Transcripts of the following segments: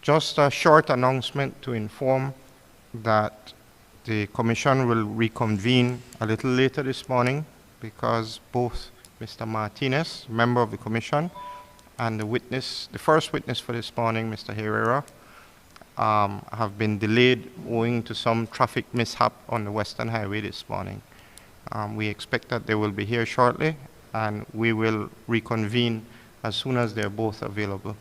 Just a short announcement to inform that the Commission will reconvene a little later this morning because both Mr. Martinez, member of the Commission, and the first witness for this morning, Mr. Herrera, have been delayed owing to some traffic mishap on the Western Highway this morning. We expect that they will be here shortly, and we will reconvene as soon as they're both available.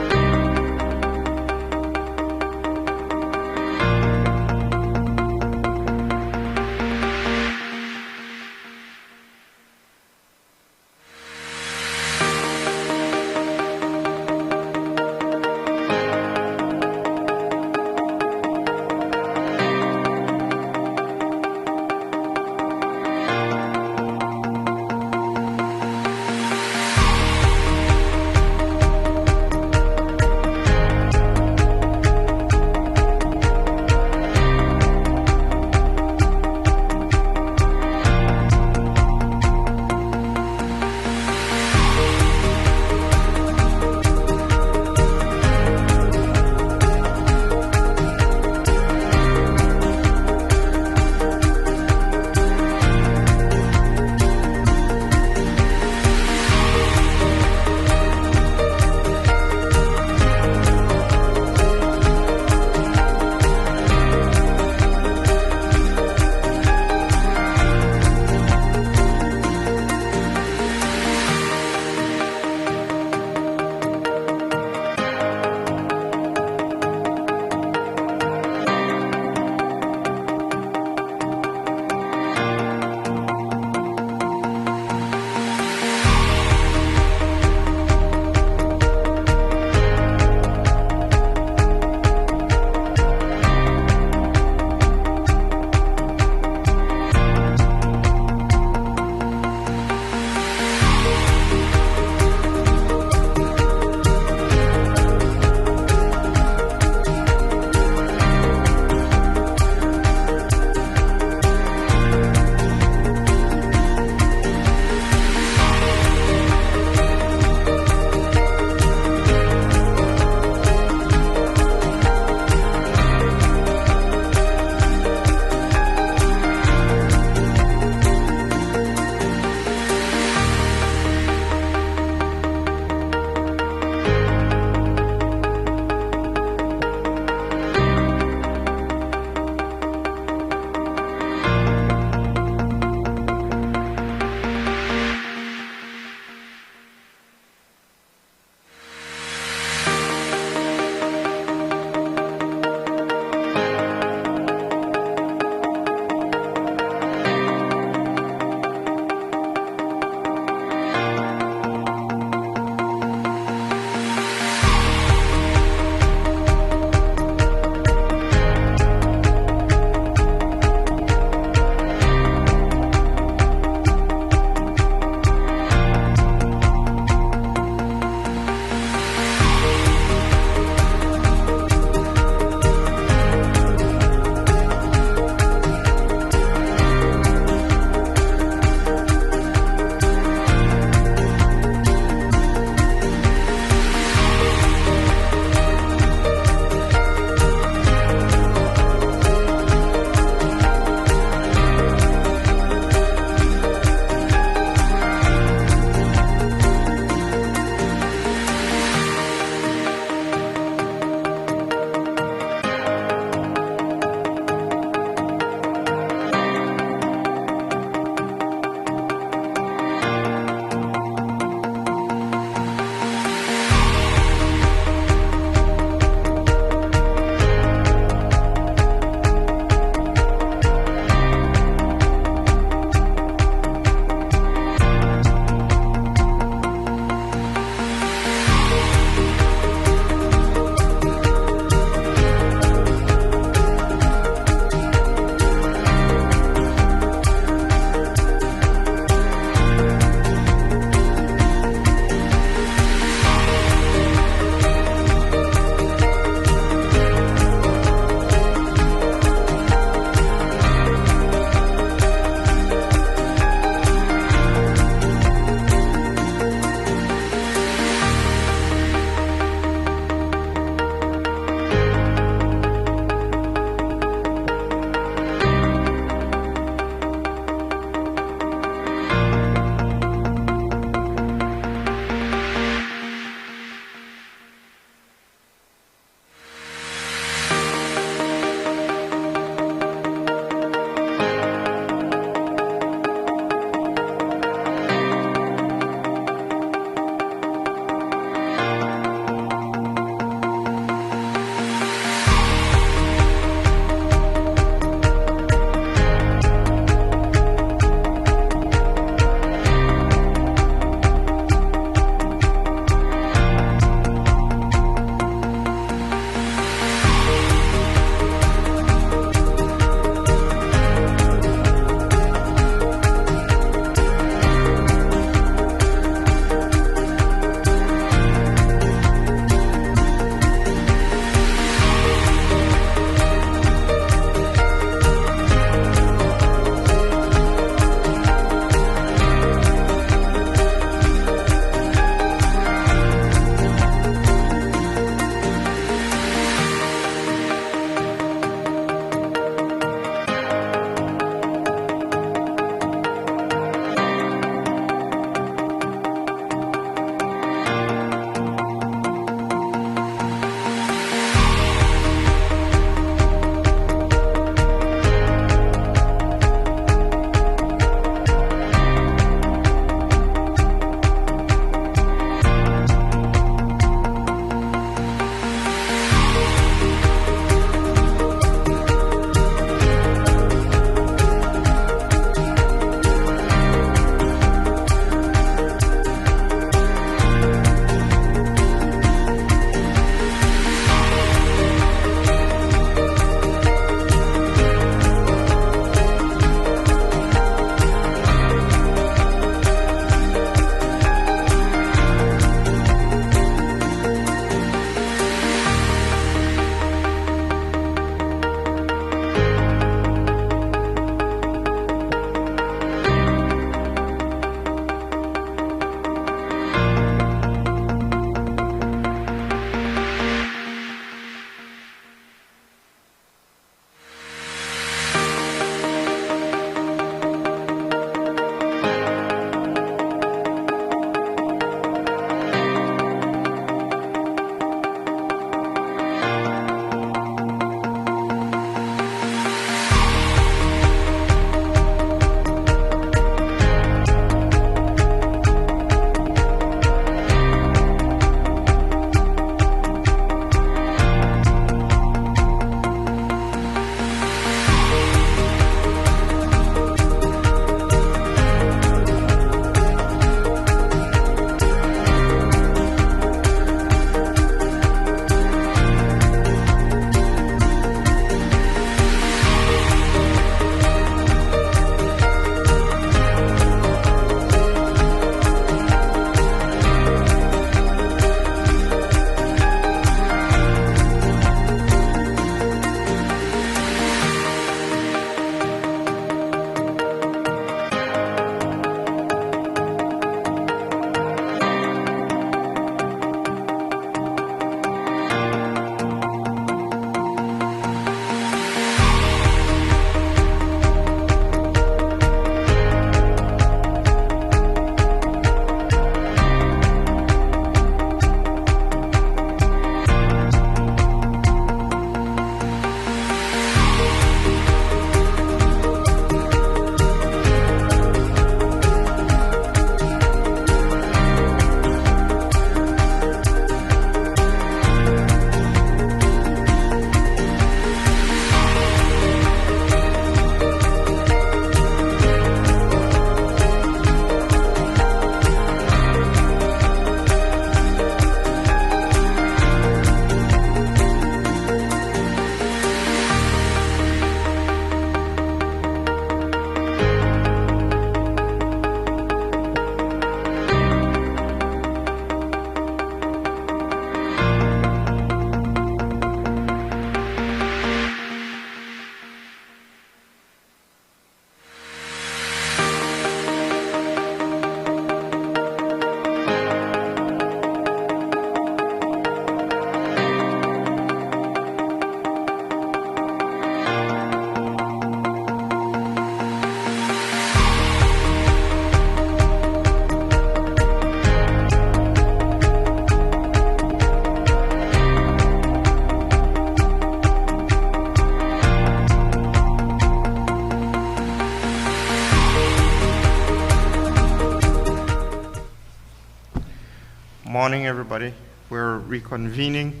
morning, everybody. We're reconvening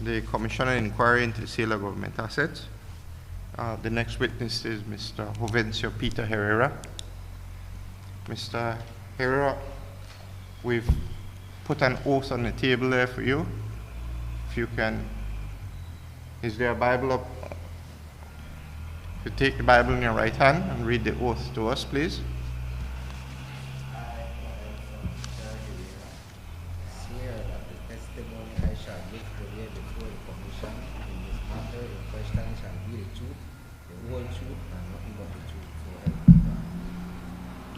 the Commission on Inquiry into the Sale of Government Assets. The next witness is Mr. Peter Herrera. Mr. Herrera, we've put an oath on the table there for you. If you can, is there a Bible up? If you take the Bible in your right hand and read the oath to us, please.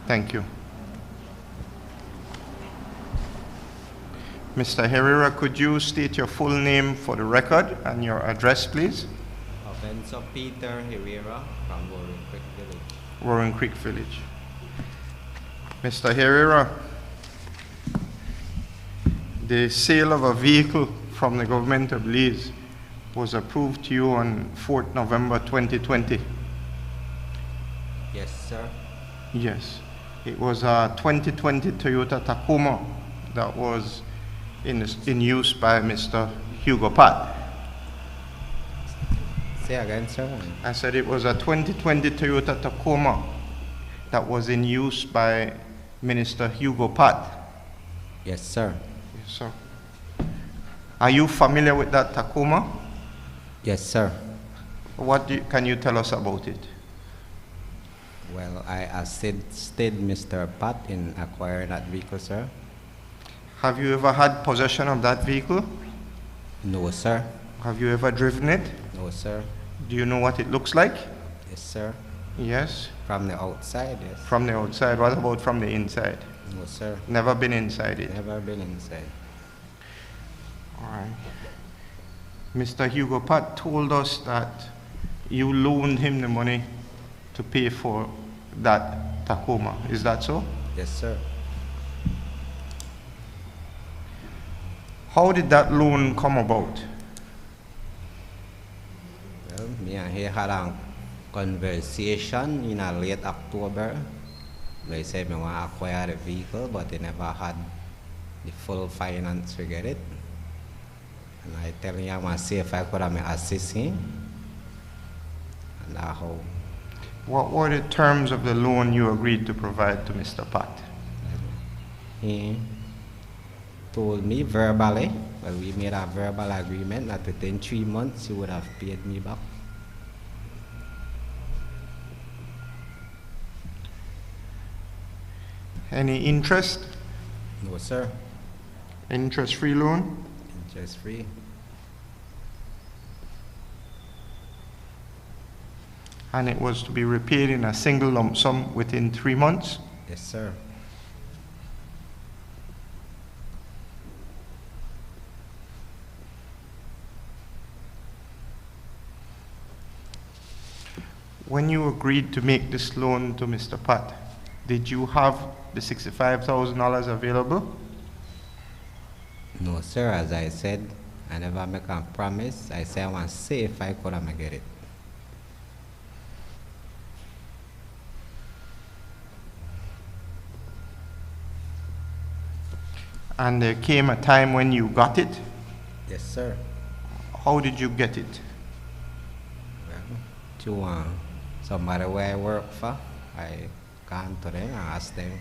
Thank you. Mr. Herrera, could you state your full name for the record and your address, please? Mr. Peter Herrera from Roaring Creek Village. Roaring Creek Village. Mr. Herrera, the sale of a vehicle from the government of Belize was approved to you on 4th November 2020. Yes, sir. Yes. It was a 2020 Toyota Tacoma that was in use by Mr. Hugo Pat. Say again, sir. I said it was a 2020 Toyota Tacoma that was in use by Minister Hugo Pat. Yes, sir. Yes, sir. Are you familiar with that Tacoma? Yes, sir. What can you tell us about it? Well, I assisted Mr. Pat in acquiring that vehicle, sir. Have you ever had possession of that vehicle? No, sir. Have you ever driven it? No, sir. Do you know what it looks like? Yes, sir. Yes. From the outside, yes. From the outside. What about from the inside? No, sir. Never been inside it? Never been inside. All right. Mr. Hugo Pat told us that you loaned him the money to pay for that Tacoma. Is that so? Yes, sir. How did that loan come about? Well, me and he had a conversation in a late October. They said me want to acquire the vehicle, but they never had the full finance to get it. And I tell him I want to see if I could assist him. And that's how. What were the terms of the loan you agreed to provide to Mr. Pat? He told me verbally, well, we made a verbal agreement that within 3 months he would have paid me back. Any interest? No, sir. Interest-free loan? Interest-free. And it was to be repaid in a single lump sum within 3 months? Yes, sir. When you agreed to make this loan to Mr. Pat, did you have the $65,000 available? No, sir. As I said, I never make a promise. I say I want to see if I could get it. And there came a time when you got it? Yes, sir. How did you get it? Well, to somebody where I work for, I gone to them and asked them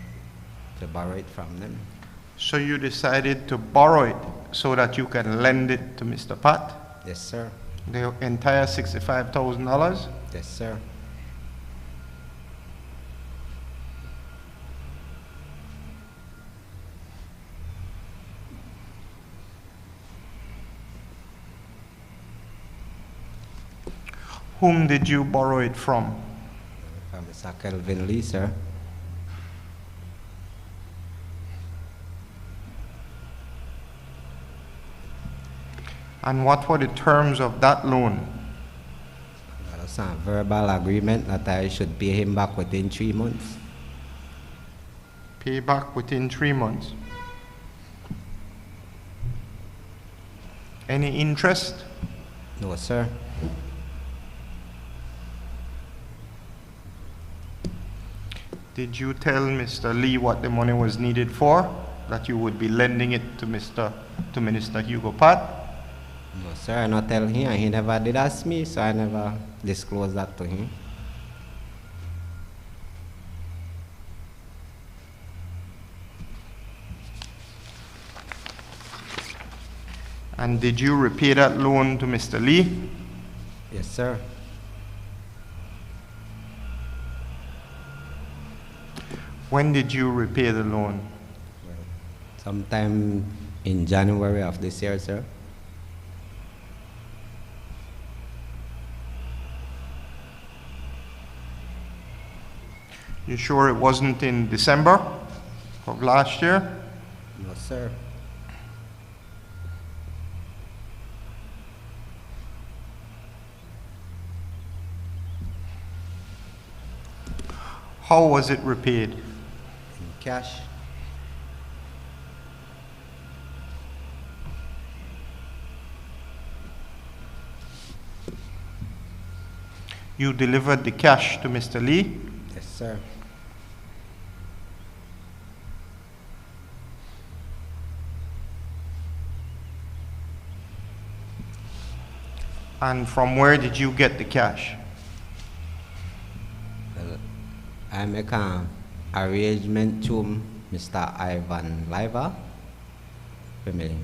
to borrow it from them. So you decided to borrow it so that you can lend it to Mr. Pat? Yes, sir. The entire $65,000? Yes, sir. Whom did you borrow it from? From Mr. Kelvin Lee, sir. And what were the terms of that loan? That's a verbal agreement that I should pay him back within 3 months. Pay back within 3 months. Any interest? No, sir. Did you tell Mr. Lee what the money was needed for? that you would be lending it to Minister Hugo Pat? No, sir, I not tell him. He never did ask me, so I never disclosed that to him. And did you repay that loan to Mr. Lee? Yes, sir. When did you repay the loan? Well, sometime in January of this year, sir. You sure it wasn't in December of last year? No, sir. How was it repaid? In cash. You delivered the cash to Mr. Lee? Yes, sir. And from where did you get the cash? Well, I make an arrangement to Mr. Ivan Liva for me.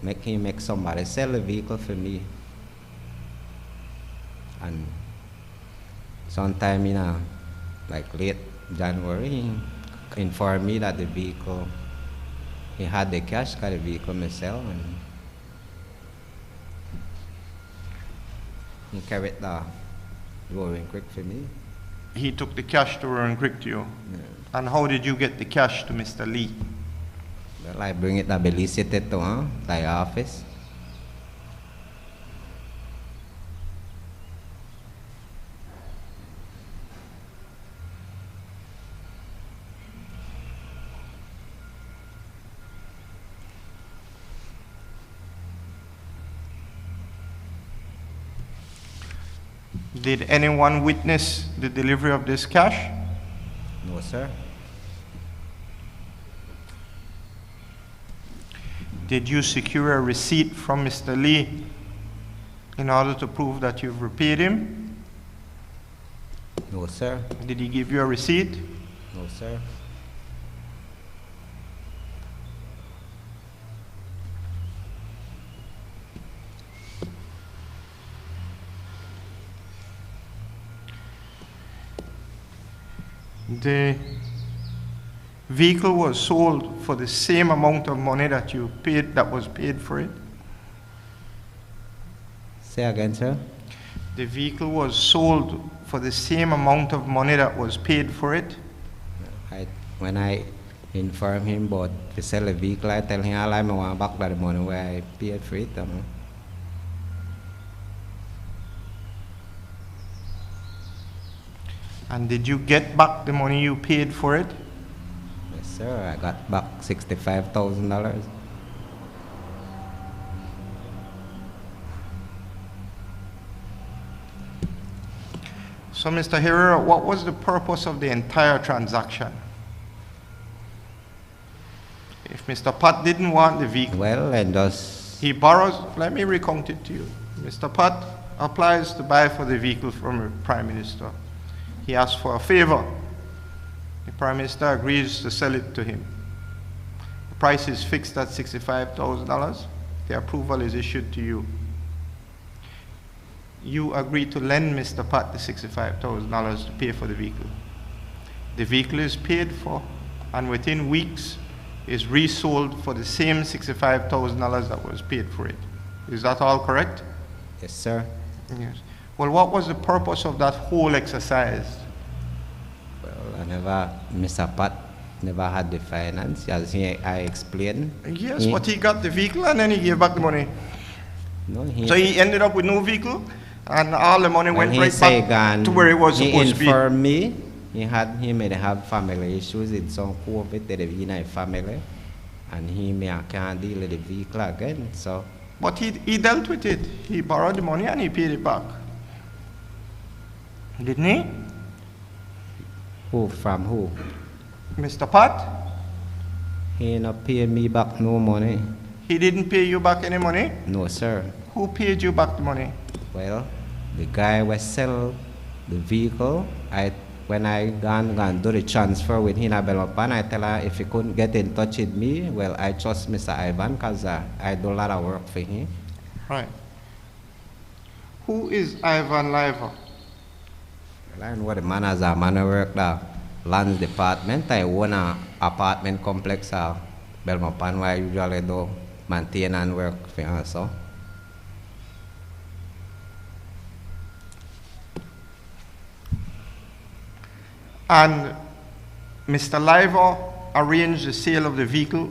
Make him make somebody sell the vehicle for me. And sometime in like late January, he informed me that the vehicle, he had the cash, got the vehicle myself, and he carried the Roaring Creek for me. He took the cash to Roaring Creek to you? Yeah. And how did you get the cash to Mr. Lee? Well, I bring it to Belicity to the office. Did anyone witness the delivery of this cash? No, sir. Did you secure a receipt from Mr. Lee in order to prove that you've repaid him? No, sir. Did he give you a receipt? No, sir. The vehicle was sold for the same amount of money that you paid, that was paid for it? Say again, sir. The vehicle was sold for the same amount of money that was paid for it? When I inform him about to sell the vehicle, I tell him I want back the money where I paid for it. And did you get back the money you paid for it? Yes, sir. I got back $65,000. So, Mr. Herrera, what was the purpose of the entire transaction? If Mr. Pat didn't want the vehicle, Well, and just he borrows, let me recount it to you. Mr. Pat applies to buy for the vehicle from the Prime Minister. He asks for a favor. The Prime Minister agrees to sell it to him. The price is fixed at $65,000. The approval is issued to you. You agree to lend Mr. Pat the $65,000 to pay for the vehicle. The vehicle is paid for, and within weeks is resold for the same $65,000 that was paid for it. Is that all correct? yes, sir. Yes. Well, what was the purpose of that whole exercise? Well, Mr. Pat never had the finance, as I explained. Yes, but he got the vehicle and then he gave back the money. No, So he ended up with no vehicle, and all the money went right back to where it was supposed to be. He informed me he may have family issues with some COVID in his family, and he can't deal with the vehicle again. So, But he dealt with it. He borrowed the money and he paid it back. Didn't he? who from who? Mr. Pat? He not pay me back no money. He didn't pay you back any money? No, sir. Who paid you back the money? Well, the guy was sell the vehicle. When I gone do the transfer with him at Belmopan, I tell her if he couldn't get in touch with me, well, I trust Mr. Ivan because I do a lot of work for him. Right. Who is Ivan Liver? Well, I know the man as a man who work the lands department. I own an apartment complex at Belmopan where I usually do maintain and work for him also. And Mr. Liver arranged the sale of the vehicle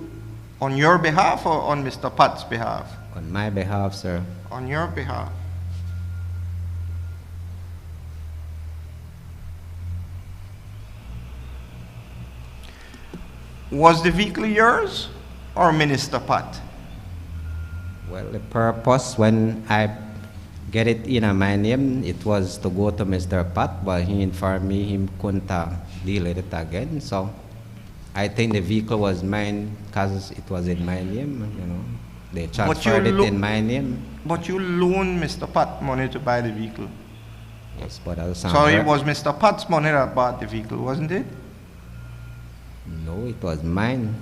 on your behalf or on Mr. Pat's behalf? On my behalf, sir. On your behalf. Was the vehicle yours or Minister Pat? Well, the purpose when I get it in my name, it was to go to Mr. Pat, but he informed me he couldn't deal with it again. So I think the vehicle was mine because it was in my name, you know. They transferred it in my name. But you loaned Mr. Pat money to buy the vehicle. Yes, but also so it was Mr. Pat's money that bought the vehicle, wasn't it? No, it was mine.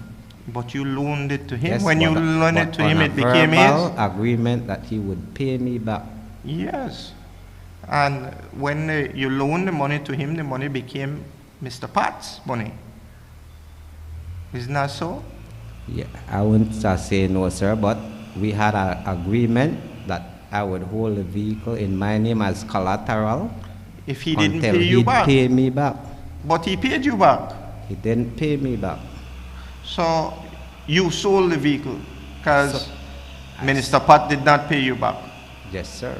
But you loaned it to him. Yes, when you loaned it to him, it became his agreement that he would pay me back. Yes. And when you loaned the money to him, the money became Mr. Pat's money. Isn't that so? Yeah, I wouldn't say no, sir, but we had an agreement that I would hold the vehicle in my name as collateral. If he didn't pay until you he'd back. pay me back. But he paid you back. He didn't pay me back. So you sold the vehicle because Minister Pat did not pay you back. Yes, sir.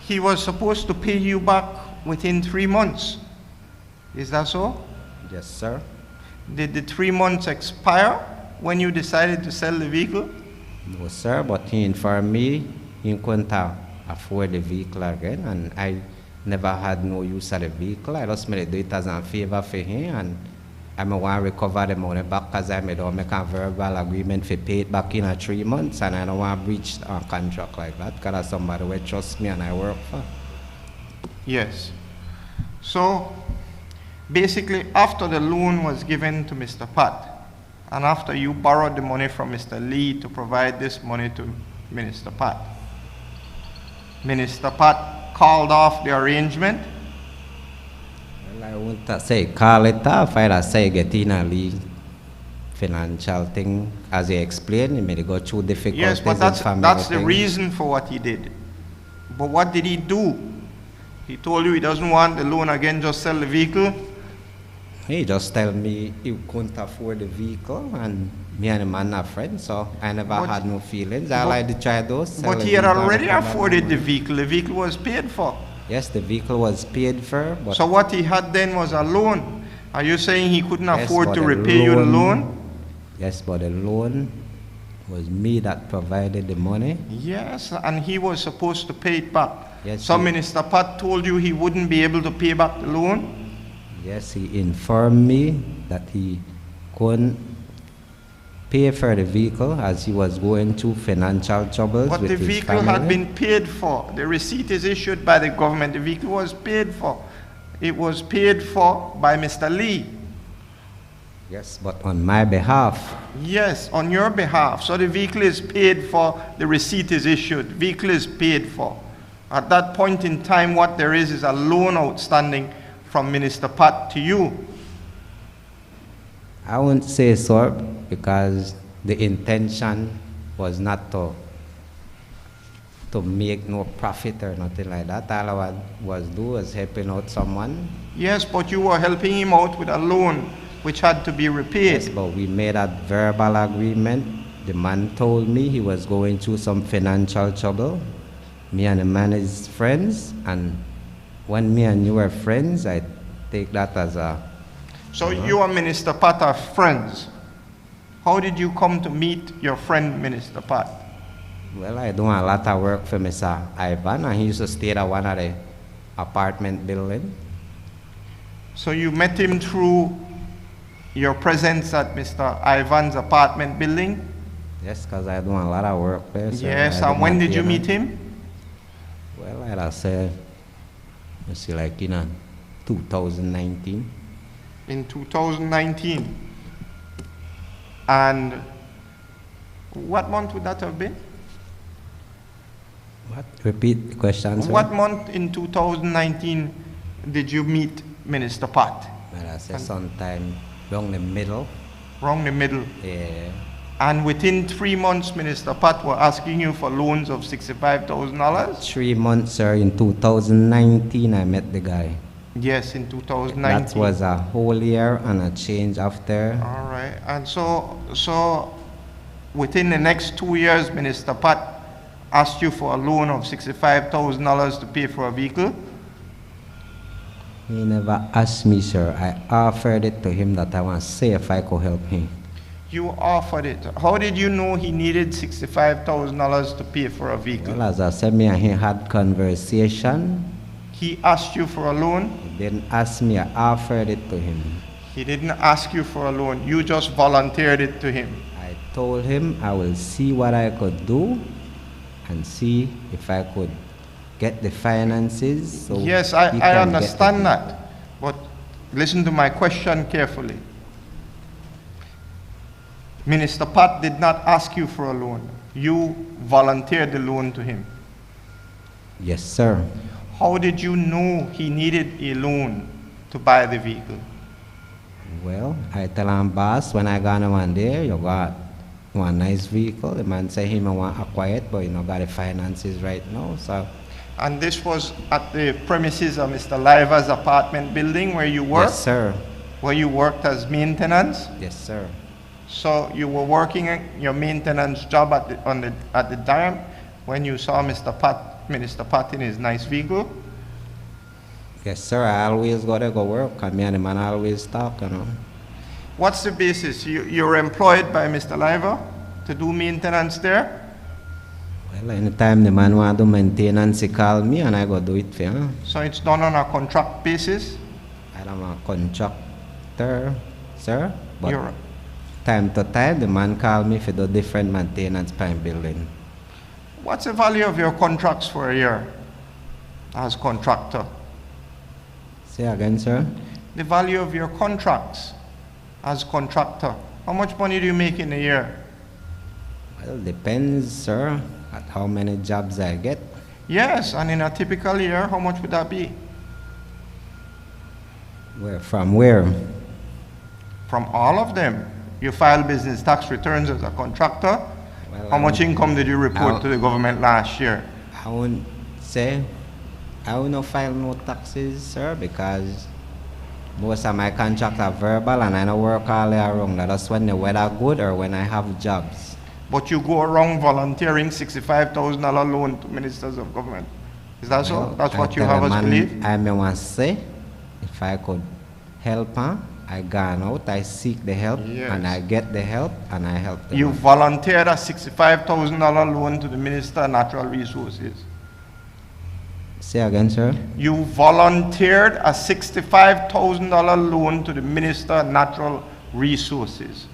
He was supposed to pay you back within 3 months. Is that so? Yes, sir. Did the 3 months expire when you decided to sell the vehicle? No, sir, but he informed me he couldn't afford the vehicle again, and I never had no use of the vehicle. I just made do it as a favor for him, and I want to recover the money back because I made make a verbal agreement for pay it back in 3 months, and I don't want to breach a contract like that because somebody will trust me and I work for. Yes. So basically, after the loan was given to Mr. Pat, and after you borrowed the money from Mr. Lee to provide this money to Minister Pat, Minister Pat called off the arrangement. Well, I won't say call it off. I say get in a league financial thing. As he explained, he may go through difficulties. Yes, but that's the reason for what he did. But what did he do? He told you he doesn't want the loan again, just sell the vehicle. He just tell me he couldn't afford the vehicle, and me and the man are friends, so I never had no feelings. I like to try those. But he had already afforded the vehicle. The vehicle was paid for. Yes, the vehicle was paid for. But so what he had then was a loan. Are you saying he couldn't afford to repay you the loan? Yes, but the loan was me that provided the money. Yes, and he was supposed to pay it back. Yes, so Minister Pat told you he wouldn't be able to pay back the loan? Yes, he informed me that he couldn't pay for the vehicle as he was going through financial troubles with his family. But the vehicle had been paid for. The receipt is issued by the government. The vehicle was paid for. It was paid for by Mr. Lee. Yes, but on my behalf. Yes, on your behalf. So the vehicle is paid for, the receipt is issued, vehicle is paid for. At that point in time, what there is a loan outstanding from Minister Pat to you. I wouldn't say so because the intention was not to make no profit or nothing like that. All I was do was helping out someone. Yes, but you were helping him out with a loan which had to be repaid. Yes, but we made a verbal agreement. The man told me he was going through some financial trouble. Me and the man is friends, and when me and you were friends, I take that as a... So you and Minister Pat are friends. How did you come to meet your friend, Minister Pat? Well, I do a lot of work for Mr. Ivan, and he used to stay at one of the apartment buildings. So you met him through your presence at Mr. Ivan's apartment building? Yes, because I do a lot of work there. Sir. Yes, I and do when did you maintenance. meet him? Well, I'd say, you see, like in 2019. In 2019. And what month would that have been? What? Repeat the question, sir. What month in 2019 did you meet Minister Pat? Well, I say sometime along the middle. Wrong the middle. Yeah. And within 3 months, Minister Pat were asking you for loans of $65,000? 3 months, sir. In 2019, I met the guy. Yes, in 2019. That was a whole year and a change after. All right. And so within the next 2 years, Minister Pat asked you for a loan of $65,000 to pay for a vehicle? He never asked me, sir. I offered it to him that I want to see if I could help him. You offered it. How did you know he needed $65,000 to pay for a vehicle? Well, as I said, me and he had conversation. He asked you for a loan? He didn't ask me. I offered it to him. He didn't ask you for a loan. You just volunteered it to him. I told him I will see what I could do and see if I could get the finances. So Yes, he I can get understand the- that. But listen to my question carefully. Minister Pat did not ask you for a loan. You volunteered the loan to him. Yes, sir. How did you know he needed a loan to buy the vehicle? Well, I tell him, boss, when I gone one day, you got one nice vehicle. The man say him I want acquire it, but you know got the finances right now. So And this was at the premises of Mr. Liva's apartment building where you worked? yes, sir. Where you worked as maintenance? Yes, sir. So you were working your maintenance job at the time when you saw Minister Pat in his nice vehicle? Yes, sir. I always gotta go work. And me and the man always talk, you know. What's the basis? You're employed by Mr. Liva to do maintenance there? Well, anytime the man want to do maintenance, he call me and I go do it for him. So it's done on a contract basis? I'm a contractor, sir. But You're, time to time, the man call me for the different maintenance per building. what's the value of your contracts for a year as contractor? Say again, sir. The value of your contracts as contractor. How much money do you make in a year? Well, depends, sir, at how many jobs I get. Yes, and in a typical year, how much would that be? From where? From all of them. You file business tax returns as a contractor. Well, How much income did you report I'll- to the government last year? I won't say, I will not file no taxes, sir, because most of my contracts are verbal and I don't work all day around. That's when the weather good or when I have jobs. But you go around volunteering $65,000 loan to ministers of government. Is that so? Well, That's I what you tell have the us man believe? I may want to say, if I could help her, I gone out, I seek the help, Yes. and I get the help, and I help the You man. volunteered a $65,000 loan to the Minister of Natural Resources. Say again, sir. You volunteered a $65,000 loan to the Minister of Natural Resources,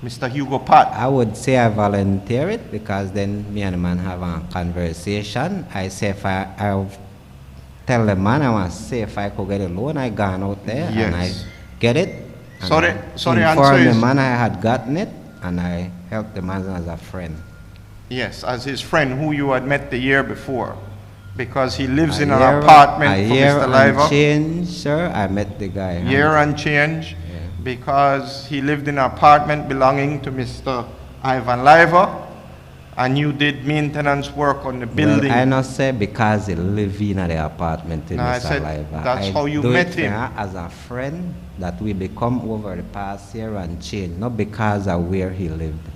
Mr. Hugo Pat. I would say I volunteer it because then me and the man have a conversation. I say if I tell the man I want to see if I could get a loan, I gone out there and I Yes. get it. And So the- I so the inform answer the is- man I had gotten it and I helped the man as a friend. Yes, as his friend who you had met the year before, because he lives A in an year- apartment a for year Mr. and Liva. change, sir. I met the guy. Year and change, Yeah. because he lived in an apartment belonging to Mr. Ivan Liva, and you did maintenance work on the building. Well, I not say because he live in the apartment in No, I Mr. said Liva. that's I how you do met it for him. her as a friend that we become over the past year and change, not because of where he lived.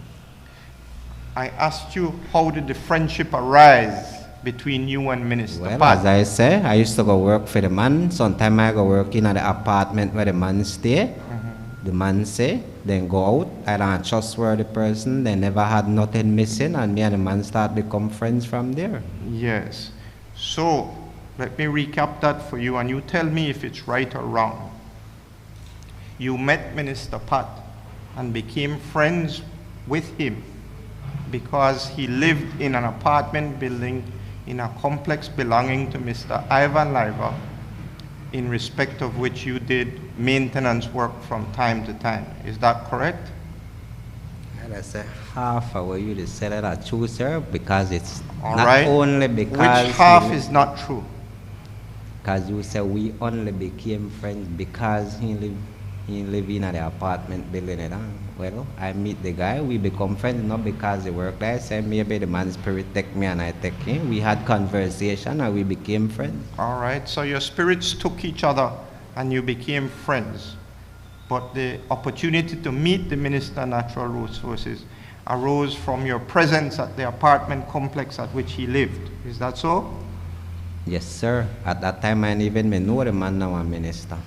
I asked you, how did the friendship arise between you and Minister Well, Pat? as I say, I used to go work for the man. Sometimes I go work in the apartment where the man stay. The man say, then go out. I don't trustworthy person. They never had nothing missing, and me and the man start become friends from there. Yes. So, let me recap that for you, and you tell me if it's right or wrong. you met Minister Pat and became friends with him because he lived in an apartment building in a complex belonging to Mr. Ivan Liver, in respect of which you did maintenance work from time to time. Is that correct? And I say half of what you just said that true, sir, because it's All not right. only because Which half is not true? because you said we only became friends because he live in the apartment building it. Well, I meet the guy, we become friends not because he work there. I said maybe the man's spirit take me and I take him. We had conversation and we became friends. All right, so your spirits took each other and you became friends. But the opportunity to meet the Minister of Natural Resources arose from your presence at the apartment complex at which he lived. Is that so? Yes, sir. At that time I didn't even know the man now a minister.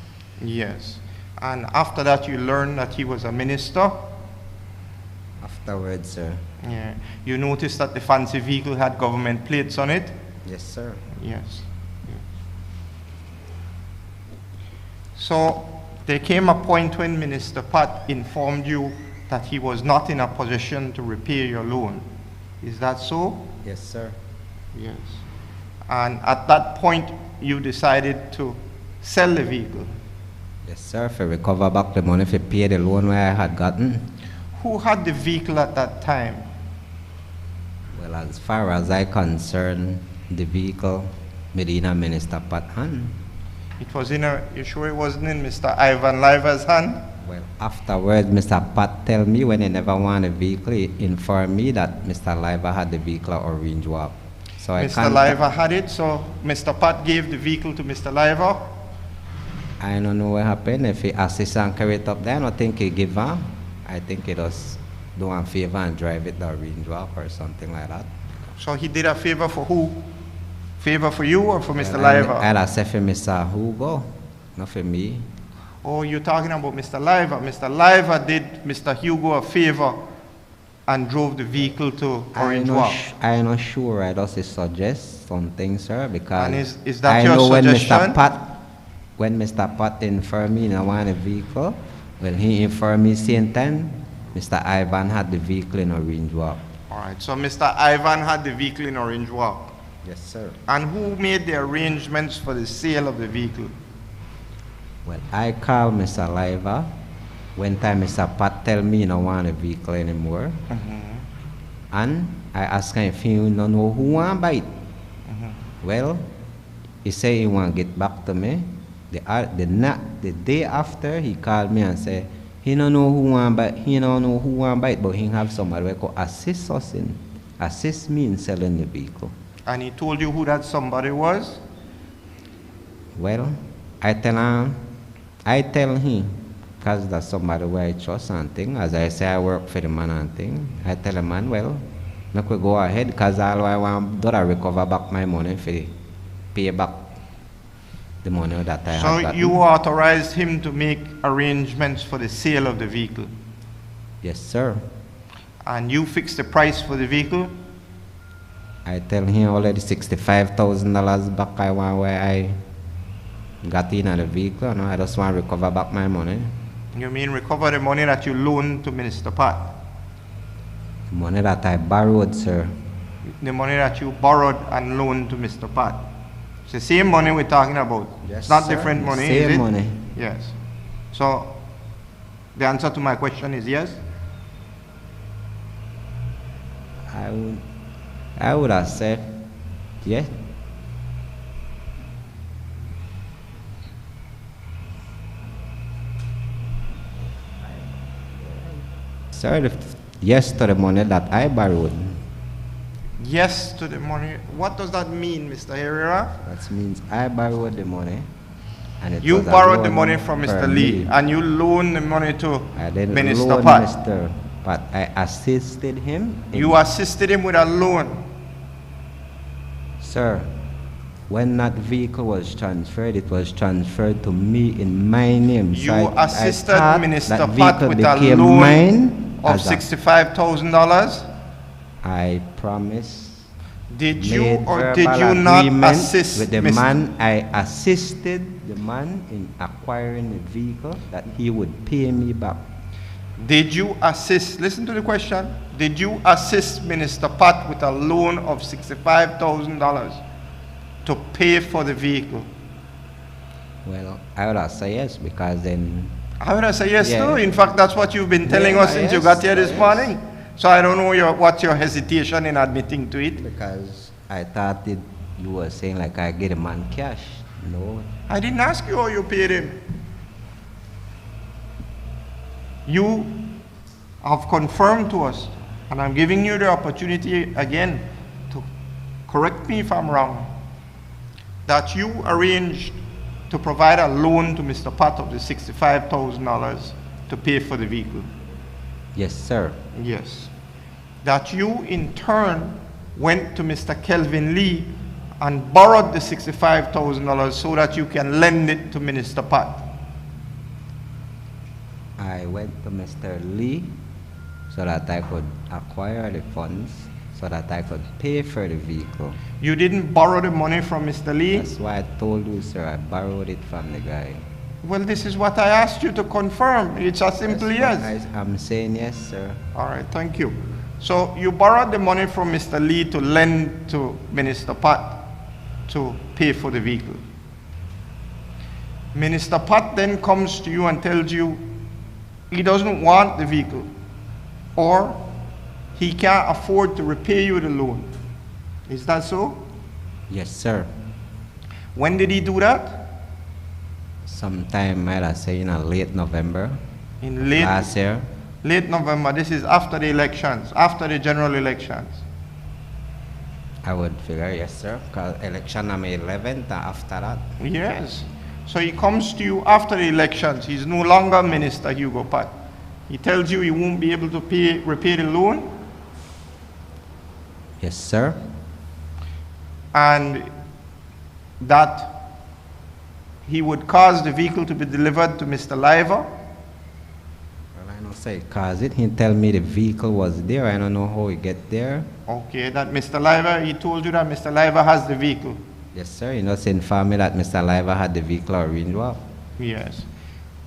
Yes. And after that you learned that he was a minister? Afterwards, sir. Yeah. You noticed that the fancy vehicle had government plates on it? Yes, sir. Yes. So there came a point when Minister Pat informed you that he was not in a position to repay your loan. Is that so? Yes, sir. Yes. And at that point, you decided to sell the vehicle. Yes, sir. For recover back the money for pay the loan where I had gotten. Who had the vehicle at that time? Well, as far as I concern, the vehicle within a Minister Pat hand. It was in a, you sure it wasn't in Mr. Ivan Liver's hand? Well, afterwards, Mr. Pat tell me when he never want a vehicle, he informed me that Mr. Liver had the vehicle orange walk. So Mr. Liver had it, so Mr. Pat gave the vehicle to Mr. Liver? I don't know what happened. If he assist and carry it up there, I don't think he give her. I think he just do a favor and drive it the orange walk or something like that. So he did a favor for who? Favor for you or for Mr. Well, Liver? I said for Mr. Hugo, not for me. Oh, you're talking about Mr. Liver. Mr. Liver did Mr. Hugo a favor and drove the vehicle to Orange Walk. I'm not sure. I just suggest something, sir, because And is that I your know suggestion? when Mr. Pat informed me I want a vehicle, well, he informed me same time Mr. Ivan had the vehicle in Orange Walk. All right, so Mr. Ivan had the vehicle in Orange Walk. Yes, sir. And who made the arrangements for the sale of the vehicle? Well, I called Mr. Liver. One time Mr. Pat tell me I don't want a vehicle anymore. And I asked him if he don't know who want buy it. Well, he said he want to get back to me. The day after, he called me and said he don't know who want buy. He don't know who want buy it, but he have somebody who could assist me in selling the vehicle. And he told you who that somebody was? Well, I tell him, because that's somebody where I trust and thing. As I say, I work for the man and thing. I tell the man, well, I could go ahead, because all I want to do is recover back my money for pay back the money that I had gotten. So you authorized him to make arrangements for the sale of the vehicle? Yes, sir. And you fixed the price for the vehicle? I tell him already $65,000 back I want where I got in the vehicle. No, I just want to recover back my money. You mean recover the money that you loaned to Minister Pat? The money that I borrowed, sir. The money that you borrowed and loaned to Mr. Pat. It's the same money we're talking about. Yes, it's not sir. different The money, same is it? money. Yes. So the answer to my question is yes? I would have said yes. Sir, yes to the money that I borrowed. Yes to the money. What does that mean, Mr. Herrera? That means I borrowed the money. And You was a borrowed the loan money from Mr. for Lee me. and you loaned the money to I didn't Minister loan Pat. Mr. Pat. I assisted him. You assisted him with a loan. Sir, when that vehicle was transferred, it was transferred to me in my name. You So I assisted thought Minister that Pat vehicle with a became loan mine of as a- $65,000. I promise. Did you made or did verbal you not agreement assist with the Mr. man. I assisted the man in acquiring the vehicle that he would pay me back. Did you assist, listen to the question, did you assist Minister Pat with a loan of $65,000 to pay for the vehicle? Well, I would have said yes, because then I would have said yes Yeah. too. In fact, that's what you've been telling Yeah, us since you yes, got here this yes. morning. So I don't know what's your hesitation in admitting to it. because I thought you were saying like I get a man cash. No. I didn't ask you how you paid him. You have confirmed to us, and I'm giving you the opportunity again to correct me if I'm wrong, that you arranged to provide a loan to Mr. Pat of the $65,000 to pay for the vehicle. Yes, sir. Yes. That you in turn went to Mr. Kelvin Lee and borrowed the $65,000 so that you can lend it to Minister Pat. I went to Mr. Lee so that I could acquire the funds so that I could pay for the vehicle. You didn't borrow the money from Mr. Lee? That's why I told you, sir, I borrowed it from the guy. Well, this is what I asked you to confirm. It's as simple as. I'm saying yes, sir. All right, thank you. So you borrowed the money from Mr. Lee to lend to Minister Pat to pay for the vehicle. Minister Pat then comes to you and tells you he doesn't want the vehicle, or he can't afford to repay you the loan. Is that so? Yes, sir. When did he do that? Sometime, I'd say, in late November In late last year. November. This is after the elections, after the general elections. I would figure, yes, sir, because election on May 11th, and after that. Yes. So he comes to you after the elections. He's no longer Minister Hugo Pat. He tells you he won't be able to repay the loan, Yes, sir. and that he would cause the vehicle to be delivered to Mr. Liver. Well, I don't say cause it. He tell me the vehicle was there. I don't know how he get there. Okay, that Mr. Liver, he told you that Mr. Liver has the vehicle. Yes, sir. He just informed me that Mr. Liver had the vehicle arranged up. Yes.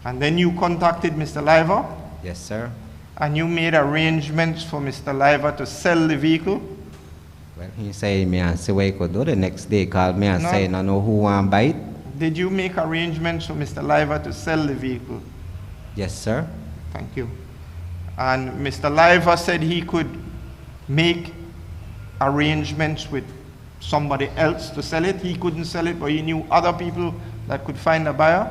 And then you contacted Mr. Liver, Yes, sir. and you made arrangements for Mr. Liver to sell the vehicle. Well, he say me and see what he could do. The next day he called me and No. say, no know who want buy it. Did you make arrangements for Mr. Liver to sell the vehicle? Yes, sir. Thank you. And Mr. Liver said he could make arrangements with somebody else to sell it. He couldn't sell it, but he knew other people that could find a buyer.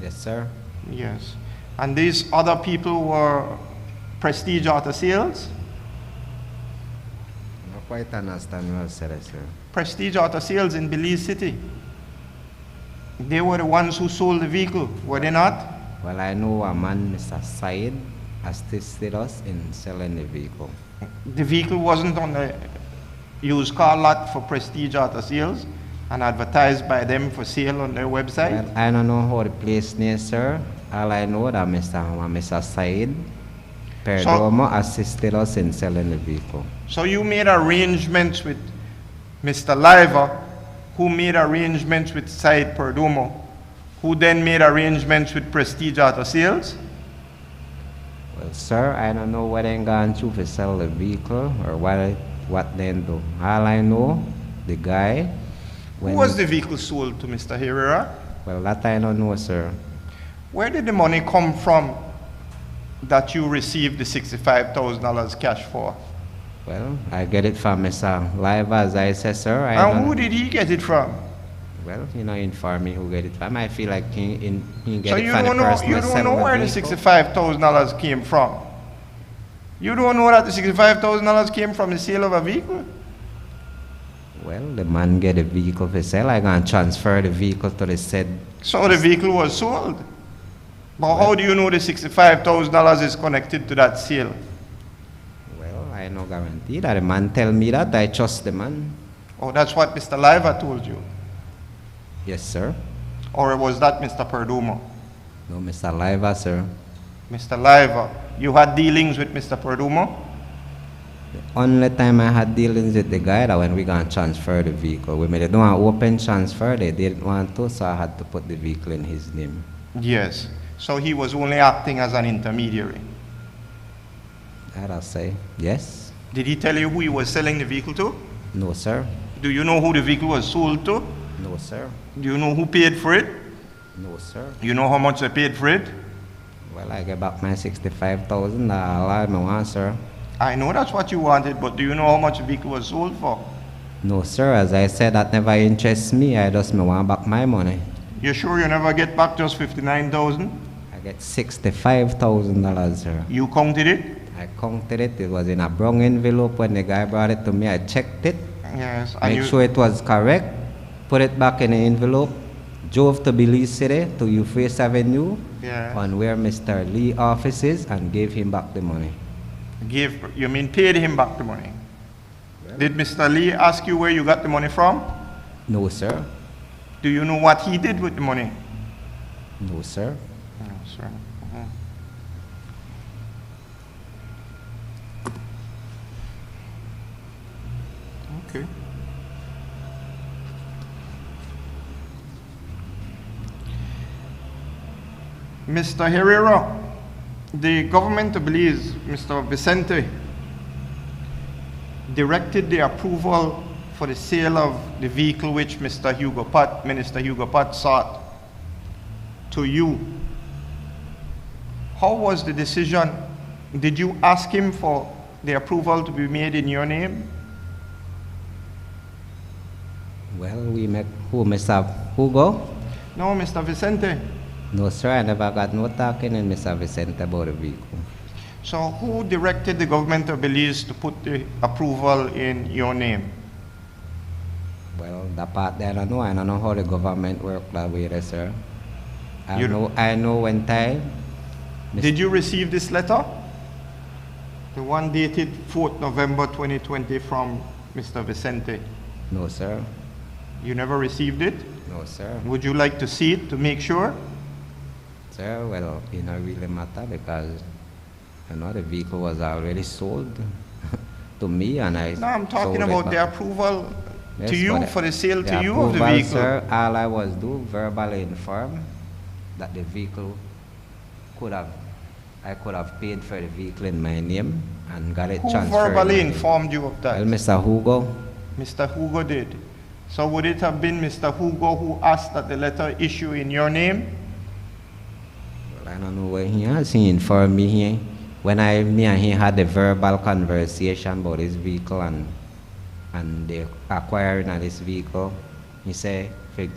Yes, sir. Yes. And these other people were Prestige Auto Sales. I don't quite understand what you said, sir. Prestige Auto Sales in Belize City. They were the ones who sold the vehicle, were they not? Well, I know a man, Mr. Said, assisted us in selling the vehicle. The vehicle wasn't on the used car lot for Prestige Auto Sales and advertised by them for sale on their website. Well, I don't know how the place name, sir. All I know that Mr. Said Perdomo assisted us in selling the vehicle. So you made arrangements with Mr. Liver, who made arrangements with Said Perdomo, who then made arrangements with Prestige Auto Sales. Well, sir, I don't know what they gone through to sell the vehicle or what they do. All I know, the guy. Who was the vehicle sold to Mr. Herrera? Well, that I don't know, sir. Where did the money come from that you received the $65,000 cash for? Well, I get it from Mr. Live, as I said, sir. And who did he get it from? Well, inform me who get it from. I feel like he get So it you from don't the know, person you that don't sell know where the vehicle. $65,000 came from. You don't know that the $65,000 came from the sale of a vehicle? Well, the man get a vehicle for sale. I gonna transfer the vehicle to the said. So the vehicle was sold. But how do you know the $65,000 is connected to that sale? Well, I no guarantee that the man tell me that. I trust the man. Oh, that's what Mr. Liver told you. Yes, sir. Or was that Mr. Perdomo? No, Mr. Live, sir. Mr. Liver, you had dealings with Mr. Perdomo? Only time I had dealings with the guy that when we gonna transfer the vehicle. We made it don't open transfer, they didn't want to, so I had to put the vehicle in his name. Yes. So he was only acting as an intermediary. I'll say, yes. Did he tell you who he was selling the vehicle to? No, sir. Do you know who the vehicle was sold to? No, sir. Do you know who paid for it? No, sir. You know how much they paid for it? Well, I get back my $65,000. I want, sir. I know that's what you wanted, but do you know how much the vehicle was sold for? No, sir. As I said, that never interests me. I just want back my money. You sure you never get back just 59,000? I get $65,000, sir. You counted it? I counted it. It was in a brown envelope. When the guy brought it to me, I checked it. Yes. And Make sure it was correct. Put it back in the envelope. Drove to Belize City, to Euphrates Avenue, Yes. on where Mr. Lee office is, and gave him back the money. You mean paid him back the money? Did Mr. Lee ask you where you got the money from? No, sir. Do you know what he did with the money? No, sir. No, sir. Okay. Mr. Herrera, the government of Belize, Mr. Vicente, directed the approval for the sale of the vehicle which Minister Hugo Pat sought to you. How was the decision? Did you ask him for the approval to be made in your name? Well, we met who, Mr. Hugo? No, Mr. Vicente. No, sir. I never got no talking in Mr. Vicente about the vehicle. So who directed the government of Belize to put the approval in your name? Well, that part there, I don't know. I don't know how the government work that way, there, sir. You I know when time. Did you receive this letter? The one dated 4th November 2020 from Mr. Vicente. No, sir. You never received it? No, sir. Would you like to see it to make sure? Sir, well, it don't really matter because you know the vehicle was already sold to me, and I. No, I'm talking sold it about back. the approval Yes, to you but for the sale the to you of the approval, vehicle. Sir, all I was do verbally inform that the vehicle I could have paid for the vehicle in my name and got it Who transferred. verbally in my name. informed you of that? Well, Mr. Hugo. Mr. Hugo did. So would it have been Mr. Hugo who asked that the letter issue in your name? Well, I don't know where he has. He informed me here when me and he had a verbal conversation about his vehicle and the acquiring of this vehicle. He said, if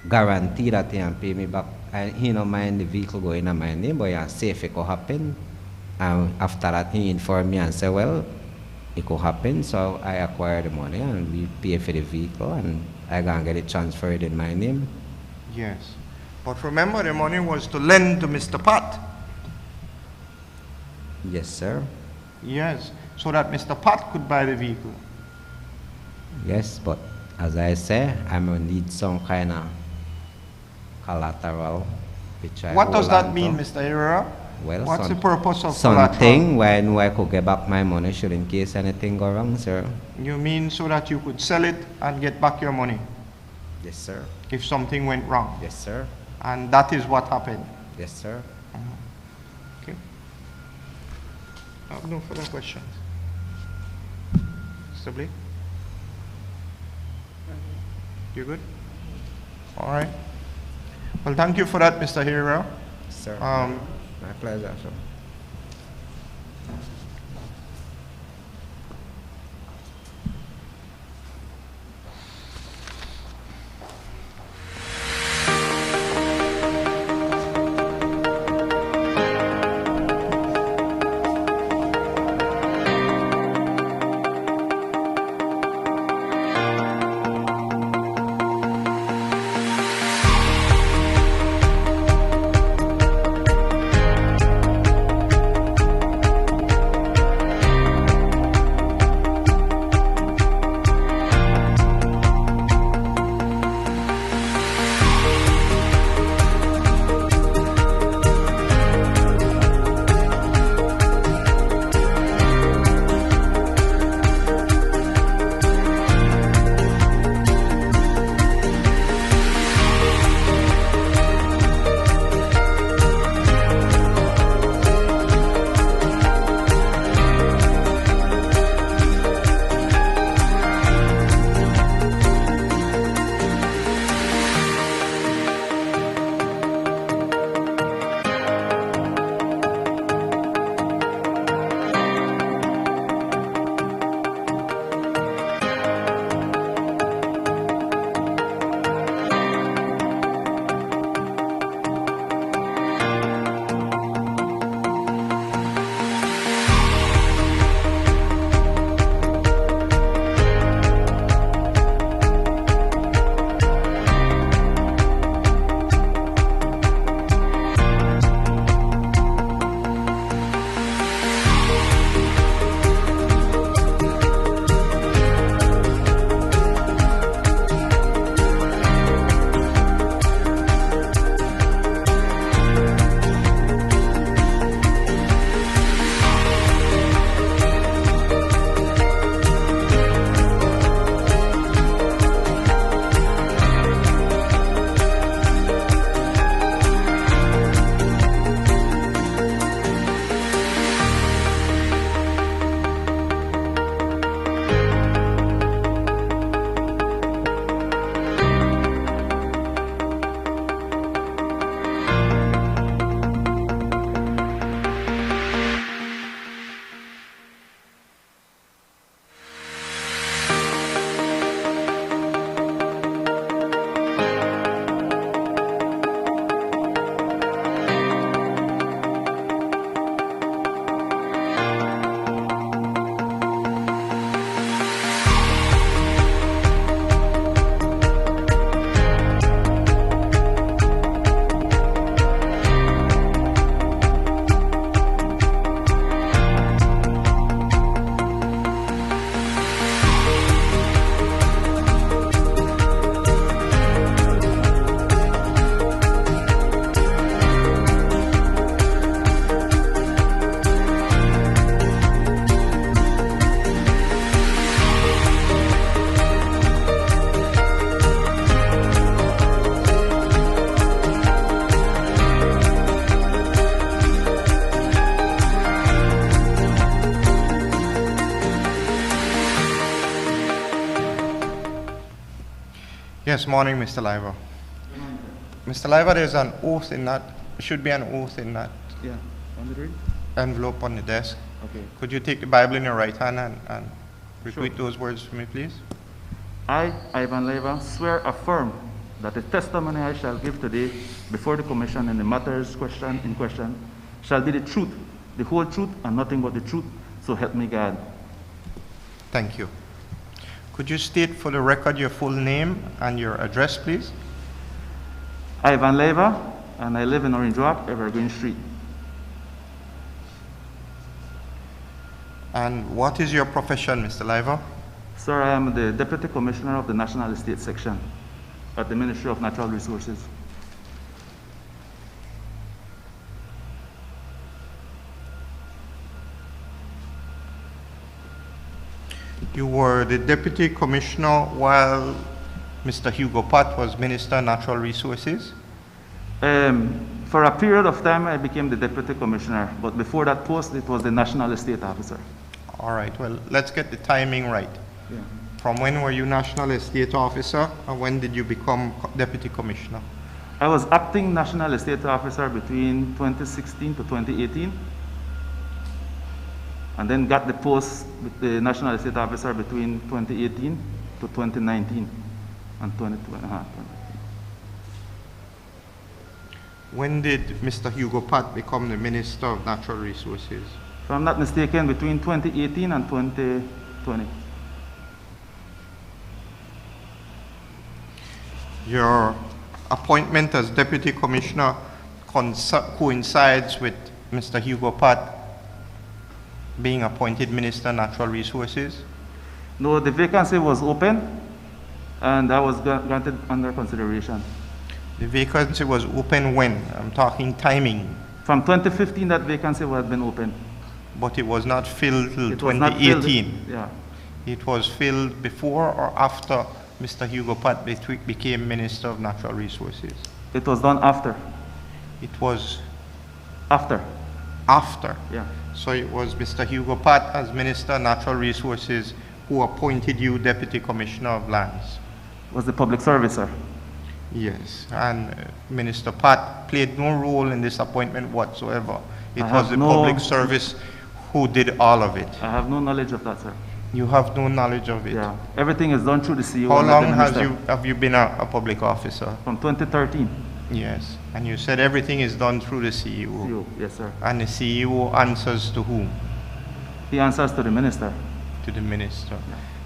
guarantee that he can pay me back, he don't mind the vehicle going in my name, but he say if it could happen. And after that, he informed me and said, well, it could happen, so I acquired the money and we pay for the vehicle and I can get it transferred in my name. Yes. But remember, the money was to lend to Mr. Pat. Yes, sir. Yes. So that Mr. Pat could buy the vehicle. Yes, but as I say, I'm going to need some kind of collateral. Which I What does hold that on mean, to. Mr. Herrera? Well, What's the purpose of something collateral? where I know I could get back my money should in case anything go wrong, sir. You mean so that you could sell it and get back your money Yes, sir. if something went wrong? Yes, sir. And that is what happened. Yes, sir. Okay. I have no further questions. Mr. Blake? You good? All right. Well, thank you for that, Mr. Herrera. Sir. Um, My pleasure, sir. Yes, morning, Mr. Liver. Mr. Liver, there's an oath in that, should be an oath in that Yeah, on the read? envelope on the desk. Okay. Could you take the Bible in your right hand and repeat Sure. those words for me, please? I, Ivan Leva, swear affirm that the testimony I shall give today before the commission in the matters in question shall be the truth, the whole truth, and nothing but the truth, so help me God. Thank you. Could you state for the record your full name and your address, please? Ivan Leva, and I live in Orange Walk, Evergreen Street. And what is your profession, Mr. Liver? Sir, I am the Deputy Commissioner of the National Estate Section at the Ministry of Natural Resources. You were the Deputy Commissioner while Mr. Hugo Pat was Minister of Natural Resources? For a period of time, I became the Deputy Commissioner, but before that post, it was the National Estate Officer. All right, well, let's get the timing right. Yeah. From when were you National Estate Officer, and when did you become Deputy Commissioner? I was acting National Estate Officer between 2016 to 2018, and then got the post with the National Estate Officer between 2018 to 2019 and 2020. When did Mr. Hugo Pat become the Minister of Natural Resources? If I'm not mistaken, between 2018 and 2020. Your appointment as Deputy Commissioner coincides with Mr. Hugo Pat being appointed Minister of Natural Resources? No, the vacancy was open, and I was granted under consideration. The vacancy was open when? I'm talking timing. From 2015, that vacancy had been open. But it was not filled till It was not filled. 2018. Yeah. It was filled before or after Mr. Hugo Pat became Minister of Natural Resources? It was done after. It was After. after. Yeah. So it was Mr. Hugo Pat as Minister of Natural Resources who appointed you Deputy Commissioner of Lands? Was the public service, sir. Yes, and Minister Pat played no role in this appointment whatsoever. It I was have the no- public service who did all of it. I have no knowledge of that, sir. You have no knowledge of it. Yeah. Everything is done through the CEO. How and not long the minister. have you been a public officer? From 2013. Yes, and you said everything is done through the CEO. CEO. Yes, sir. And the CEO answers to whom? He answers to the minister. To the minister.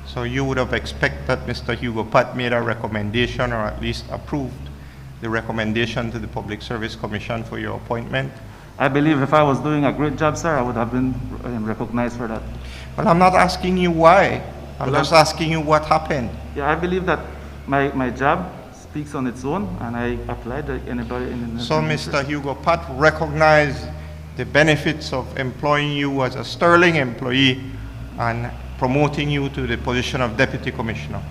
So you would have expected that Mr. Hugo Pat made a recommendation or at least approved the recommendation to the Public Service Commission for your appointment? I believe if I was doing a great job, sir, I would have been recognized for that. Well, I'm not asking you why. I'm Well, just asking you what happened. Yeah, I believe that my job speaks on its own, and I applied like anybody in the So Mr. Hugo Pat recognized the benefits of employing you as a sterling employee and promoting you to the position of Deputy Commissioner.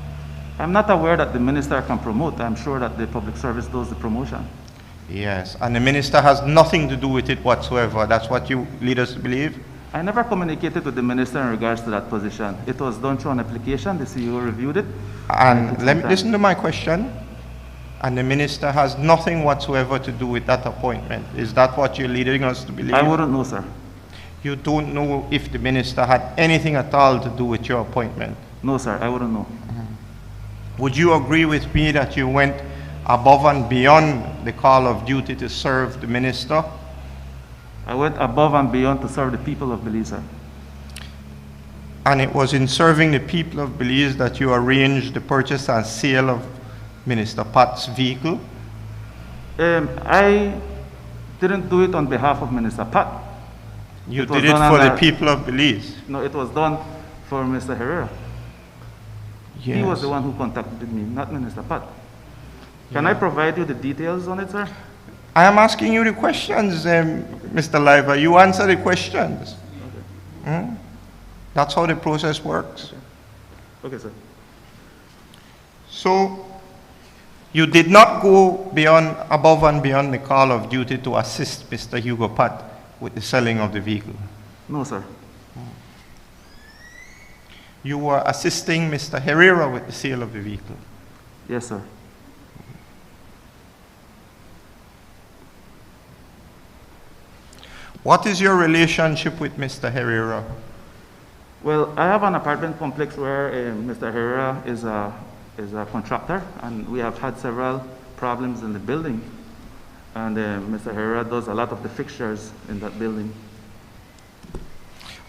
I'm not aware that the minister can promote. I'm sure that the public service does the promotion. Yes, and the minister has nothing to do with it whatsoever. That's what you lead us to believe? I never communicated with the minister in regards to that position. It was done through an application. The CEO reviewed it. And let me listen to my question. And the minister has nothing whatsoever to do with that appointment. Is that what you're leading us to believe? I wouldn't know, sir. You don't know if the minister had anything at all to do with your appointment? No, sir, I wouldn't know. Would you agree with me that you went above and beyond the call of duty to serve the minister? I went above and beyond to serve the people of Belize, sir. And it was in serving the people of Belize that you arranged the purchase and sale of Minister Pat's vehicle? I didn't do it on behalf of Minister Pat. You It was did it done for the under- people of Belize? No, it was done for Mr. Herrera. Yes. He was the one who contacted me, not Minister Pat. Can I provide you the details on it, sir? I am asking you the questions, Mr. Liver. You answer the questions. Hmm? That's how the process works. Okay, sir. So, you did not go above and beyond the call of duty to assist Mr. Hugo Pat with the selling of the vehicle. No, sir. You were assisting Mr. Herrera with the sale of the vehicle. Yes, sir. What is your relationship with Mr. Herrera? Well, I have an apartment complex where Mr. Herrera is a contractor, and we have had several problems in the building. And Mr. Herrera does a lot of the fixtures in that building.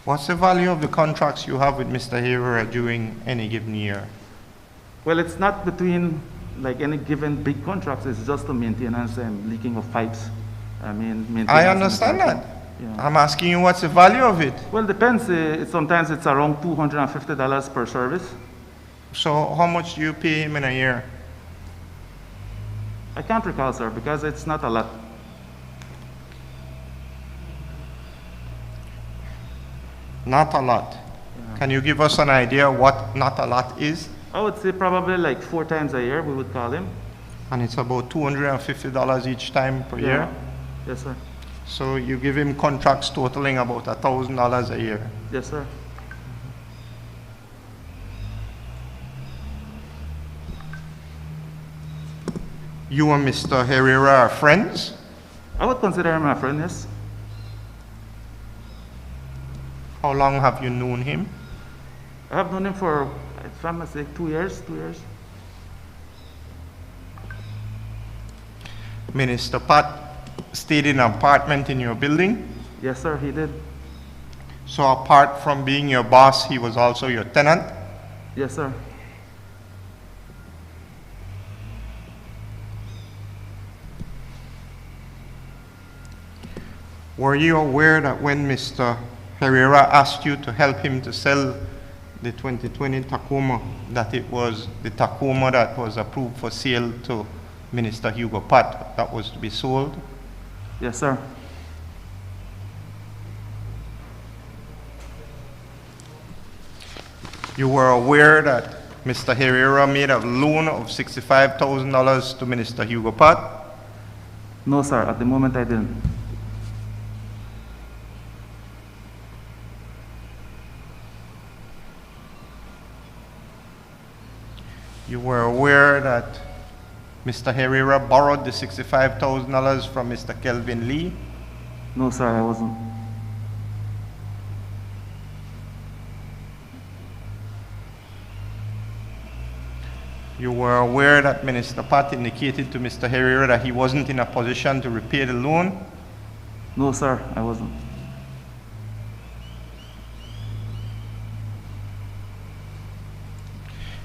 What's the value of the contracts you have with Mr. Herrera during any given year? Well, it's not between like any given big contracts, it's just the maintenance and leaking of pipes. I mean, maintenance. I understand that. Yeah. I'm asking you what's the value of it. Well, depends. Sometimes it's around $250 per service. So how much do you pay him in a year? I can't recall, sir, because it's not a lot. Not a lot. Yeah. Can you give us an idea what not a lot is? I would say probably like 4 times a year we would call him. And it's about $250 each time per year? Yes, sir. So you give him contracts totaling about $1,000 a year. Yes, sir. You and Mr. Herrera are friends? I would consider him a friend, yes. How long have you known him? I have known him for, if I'm say, 2 years, 2 years. Minister Pat stayed in an apartment in your building? Yes, sir, he did. So apart from being your boss, he was also your tenant? Yes, sir. Were you aware that when Mr. Herrera asked you to help him to sell the 2020 Tacoma, that it was the Tacoma that was approved for sale to Minister Hugo Pat that was to be sold? Yes, sir. You were aware that Mr. Herrera made a loan of $65,000 to Minister Hugo Pat? No, sir, at the moment I didn't. You were aware that Mr. Herrera borrowed the $65,000 from Mr. Kelvin Lee? No, sir, I wasn't. You were aware that Minister Pat indicated to Mr. Herrera that he wasn't in a position to repay the loan? No, sir, I wasn't.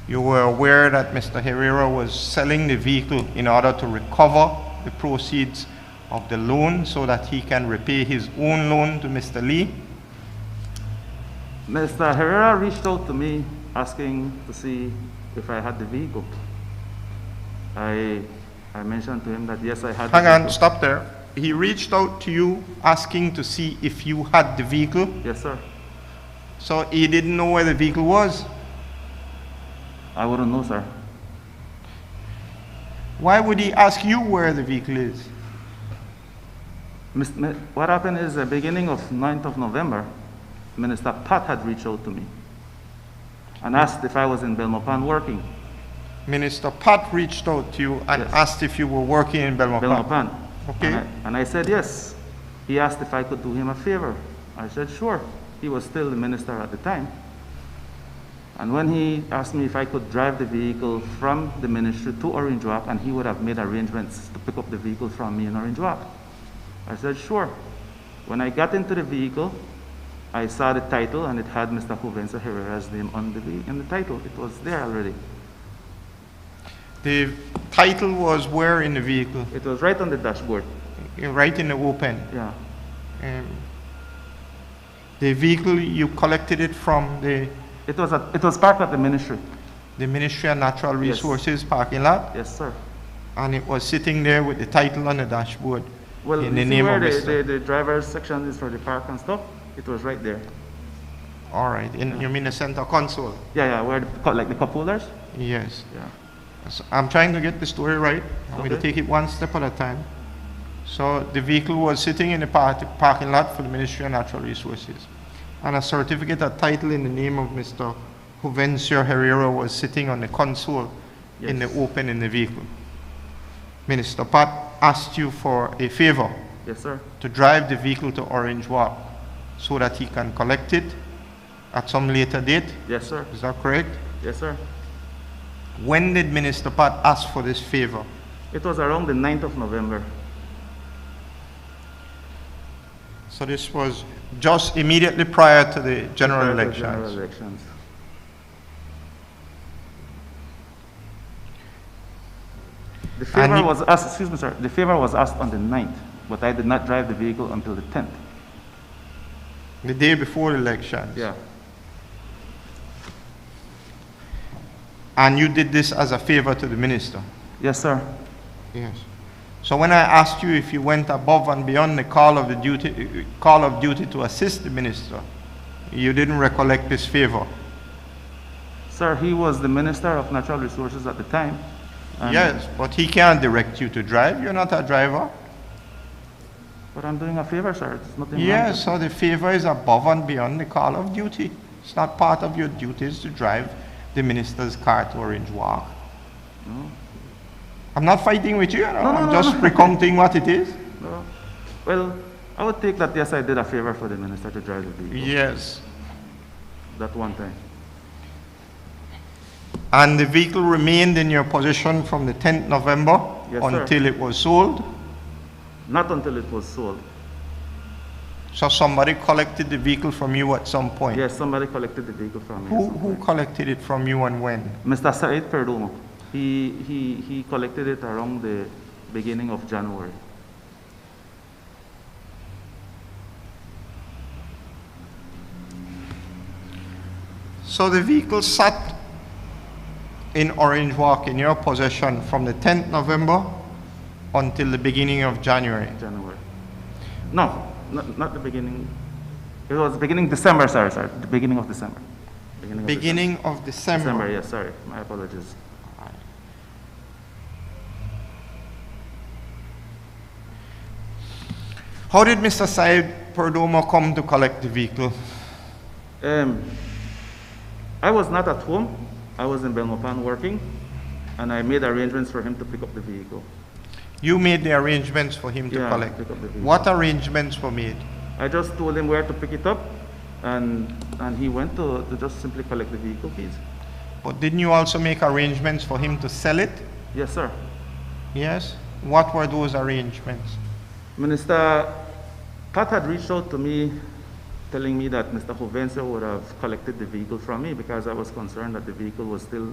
You were aware that Mr. Herrera was selling the vehicle in order to recover the proceeds of the loan so that he can repay his own loan to Mr. Lee? Mr. Herrera reached out to me asking to see if I had the vehicle. I mentioned to him that yes, I had the Hang on, vehicle. stop there. He reached out to you asking to see if you had the vehicle? Yes, sir. So he didn't know where the vehicle was? I wouldn't know, sir. Why would he ask you where the vehicle is? What happened is the beginning of 9th of November, Minister Pat had reached out to me and asked if I was in Belmopan working. Minister Pat reached out to you and Yes. asked if you were working in Belmopan. Belmopan. Okay. And I said yes. He asked if I could do him a favor. I said sure. He was still the minister at the time. And when he asked me if I could drive the vehicle from the ministry to Orange Walk, and he would have made arrangements to pick up the vehicle from me in Orange Walk, I said sure. When I got into the vehicle, I saw the title and it had Mr. Mr Herrera's name on in the title. It was there already. The title was where in the vehicle? It was right on the dashboard. Right in the open. Yeah. The vehicle, you collected it from the It was parked at the ministry. Ministry of Natural Yes. Resources parking lot, Yes, sir. and it was sitting there with the title on the dashboard Well, in you the see name where of Mr. the driver's section is for the park and stuff? It was right there. All right, you mean the center console? Yeah, where like the cup holders? Yes. Yeah. So I'm trying to get the story right. I'm going to Okay. take it one step at a time. So the vehicle was sitting in the parking lot for the Ministry of Natural Resources, and a certificate of title in the name of Mr. Mr Herrera was sitting on the console in the Yes. open in the vehicle. Minister Pat asked you for a favor. Yes, sir. to drive the vehicle to Orange Walk so that he can collect it at some later date. Yes, sir. Is that correct? Yes, sir. When did Minister Pat ask for this favor? It was around the 9th of November. So this was just immediately prior to the general Prior to elections. general elections. The favor was asked, excuse me, sir, the favor was asked on the 9th, but I did not drive the vehicle until the 10th. The day before the elections. Yeah. And you did this as a favor to the minister? Yes, sir. Yes. So when I asked you if you went above and beyond the call of duty to assist the minister, you didn't recollect this favor? Sir, he was the Minister of Natural Resources at the time. and- Yes, but he can't direct you to drive. You're not a driver. But I'm doing a favor, sir. It's nothing wrong Yes, with so the favor is above and beyond the call of duty. It's not part of your duties to drive the minister's car to Orange Walk. No. I'm not fighting with you, I'm no, just recounting what it is. No. Well, I would take that, yes, I did a favor for the minister to drive the vehicle. Yes. That one time. And the vehicle remained in your possession from the 10th November Yes, sir. until it was sold. Not until it was sold. So somebody collected the vehicle from you at some point. Yes, somebody collected the vehicle from me. Who collected it from you and when? Mr. Said Perdomo. He collected it around the beginning of January. So the vehicle sat in Orange Walk in your possession from the 10th November until the beginning of January. January. No, not the beginning. It was beginning December, sorry. The beginning of December. Beginning of December. December, yes, sorry. My apologies. How did Mr. Said Perdomo come to collect the vehicle? I was not at home. I was in Belmopan working, and I made arrangements for him to pick up the vehicle. You made the arrangements for him to Yeah, collect. pick up the vehicle. What arrangements were made? I just told him where to pick it up, and he went to just simply collect the vehicle keys. But didn't you also make arrangements for him to sell it? Yes, sir. Yes? What were those arrangements? Minister Pat had reached out to me telling me that Mr. Jovense would have collected the vehicle from me because I was concerned that the vehicle was still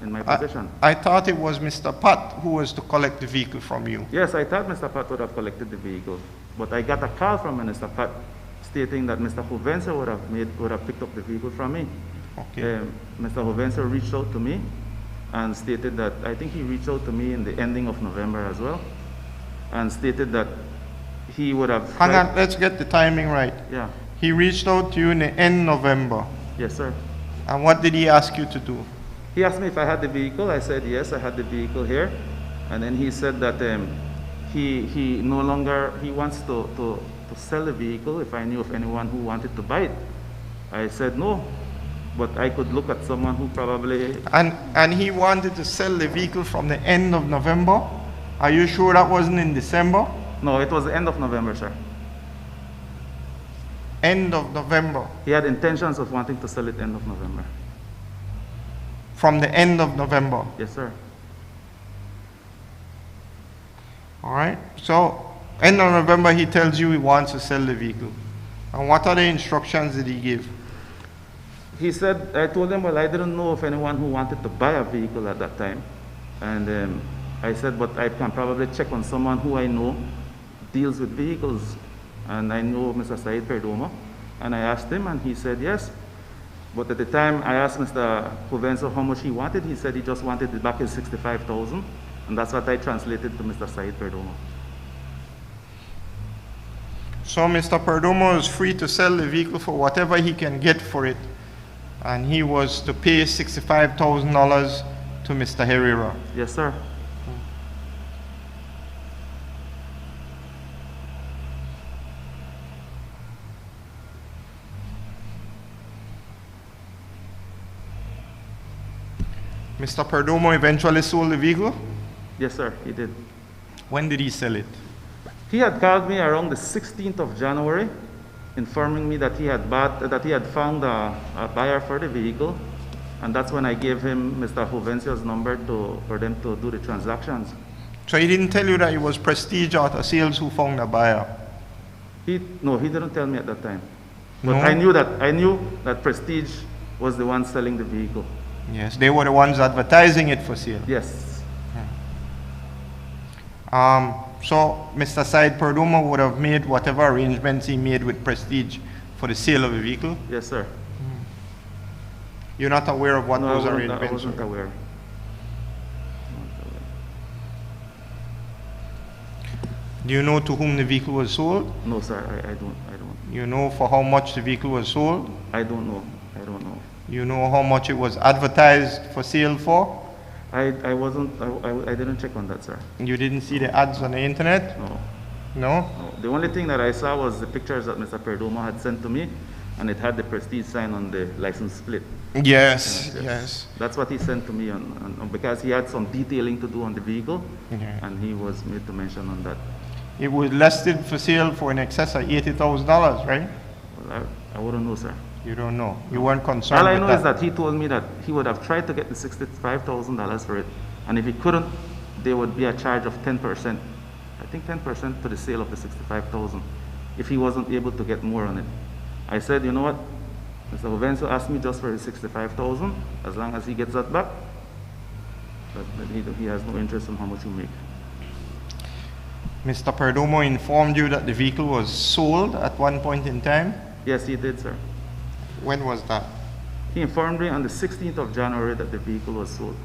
in my possession. I thought it was Mr. Pat who was to collect the vehicle from you. Yes, I thought Mr. Pat would have collected the vehicle, but I got a call from Minister Pat stating that Mr. Jovense would have picked up the vehicle from me. Okay. Mr. Jovense reached out to me and stated that, I think he reached out to me in the ending of November as well, and stated that he would have... Hang on, let's get the timing right. Yeah. He reached out to you in the end November. Yes, sir. And what did he ask you to do? He asked me if I had the vehicle. I said, yes, I had the vehicle here. And then he said that he no longer, he wants to sell the vehicle if I knew of anyone who wanted to buy it. I said, no, but I could look at someone who probably... And he wanted to sell the vehicle from the end of November? Are you sure that wasn't in December? No, it was the end of November, sir. End of November. He had intentions of wanting to sell it end of November. From the end of November. Yes, sir. All right. So, end of November, he tells you he wants to sell the vehicle. And what other instructions did he give? He said, I told him, well, I didn't know of anyone who wanted to buy a vehicle at that time. And I said, but I can probably check on someone who I know deals with vehicles. And I know Mr. Said Perdomo. And I asked him, and he said yes. But at the time, I asked Mr. Jovense how much he wanted. He said he just wanted back his $65,000. And that's what I translated to Mr. Said Perdomo. So Mr. Perdomo is free to sell the vehicle for whatever he can get for it. And he was to pay $65,000 to Mr. Herrera. Yes, sir. Mr. Perdomo eventually sold the vehicle? Yes, sir, he did. When did he sell it? He had called me around the 16th of January, informing me that he had found a buyer for the vehicle, and that's when I gave him Mr. Jovencio's number for them to do the transactions. So he didn't tell you that it was Prestige Auto Sales who found a buyer? No, he didn't tell me at that time. But No? I knew that Prestige was the one selling the vehicle. Yes, they were the ones advertising it for sale. Yes. So Mr. Said Perdomo would have made whatever arrangements he made with Prestige for the sale of the vehicle? Yes, sir. You're not aware of what No, those I arrangements wasn't were? aware. Do you know to whom the vehicle was sold? No, sir, I don't. You know for how much the vehicle was sold? I don't know. You know how much it was advertised for sale for? I didn't check on that, sir. You didn't see the ads on the internet? No. No? The only thing that I saw was the pictures that Mr. Perdomo had sent to me, and it had the Prestige sign on the license plate. Yes, yes. That's what he sent to me because he had some detailing to do on the vehicle, Yeah. and he was made to mention on that. It was listed for sale for in excess of $80,000, right? Well, I wouldn't know, sir. You don't know. You weren't concerned All I with know that. is that he told me that he would have tried to get the $65,000 for it, and if he couldn't, there would be a charge of 10%. I think 10% to the sale of the $65,000 if he wasn't able to get more on it. I said, you know what? Mr. Jovencio asked me just for the $65,000. As long as he gets that back, but he has no interest in how much you make. Mr. Perdomo informed you that the vehicle was sold at one point in time? Yes, he did, sir. When was that? He informed me on the 16th of January that the vehicle was sold.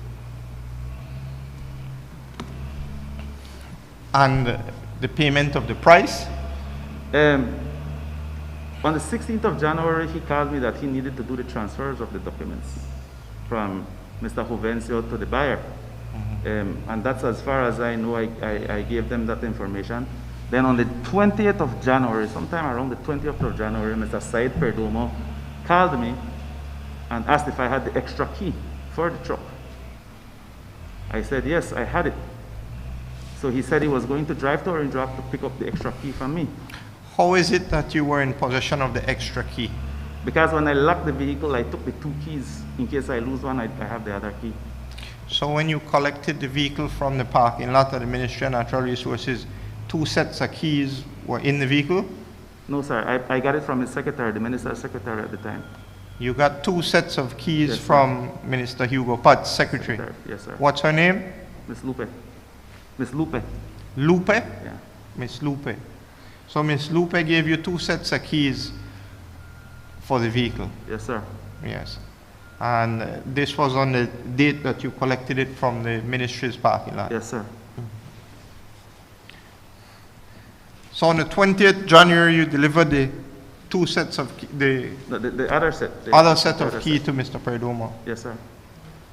And the payment of the price? On the 16th of January, he called me that he needed to do the transfers of the documents from Mr. Jovencio to the buyer. And that's as far as I know. I gave them that information. Then on the 20th of January, sometime around the 20th of January, Mr. Said Perdomo called me and asked if I had the extra key for the truck. I said, yes, I had it. So he said he was going to drive to Orange Rock to pick up the extra key from me. How is it that you were in possession of the extra key? Because when I locked the vehicle, I took the 2 keys. In case I lose one, I have the other key. So when you collected the vehicle from the parking lot of the Ministry of Natural Resources, 2 sets of keys were in the vehicle? No, sir. I got it from his secretary, the minister's secretary at the time. You got 2 sets of keys Yes, sir. from Minister Hugo Pat's secretary? Yes, sir. What's her name? Miss Lupe. Miss Lupe. Lupe? Yeah. Miss Lupe. So Miss Lupe gave you 2 sets of keys for the vehicle? Yes, sir. Yes. And this was on the date that you collected it from the ministry's parking lot? Yes, sir. So on the 20th January, you delivered the 2 sets of the The other set. other set of other key to Mr. Perdomo. Yes, sir.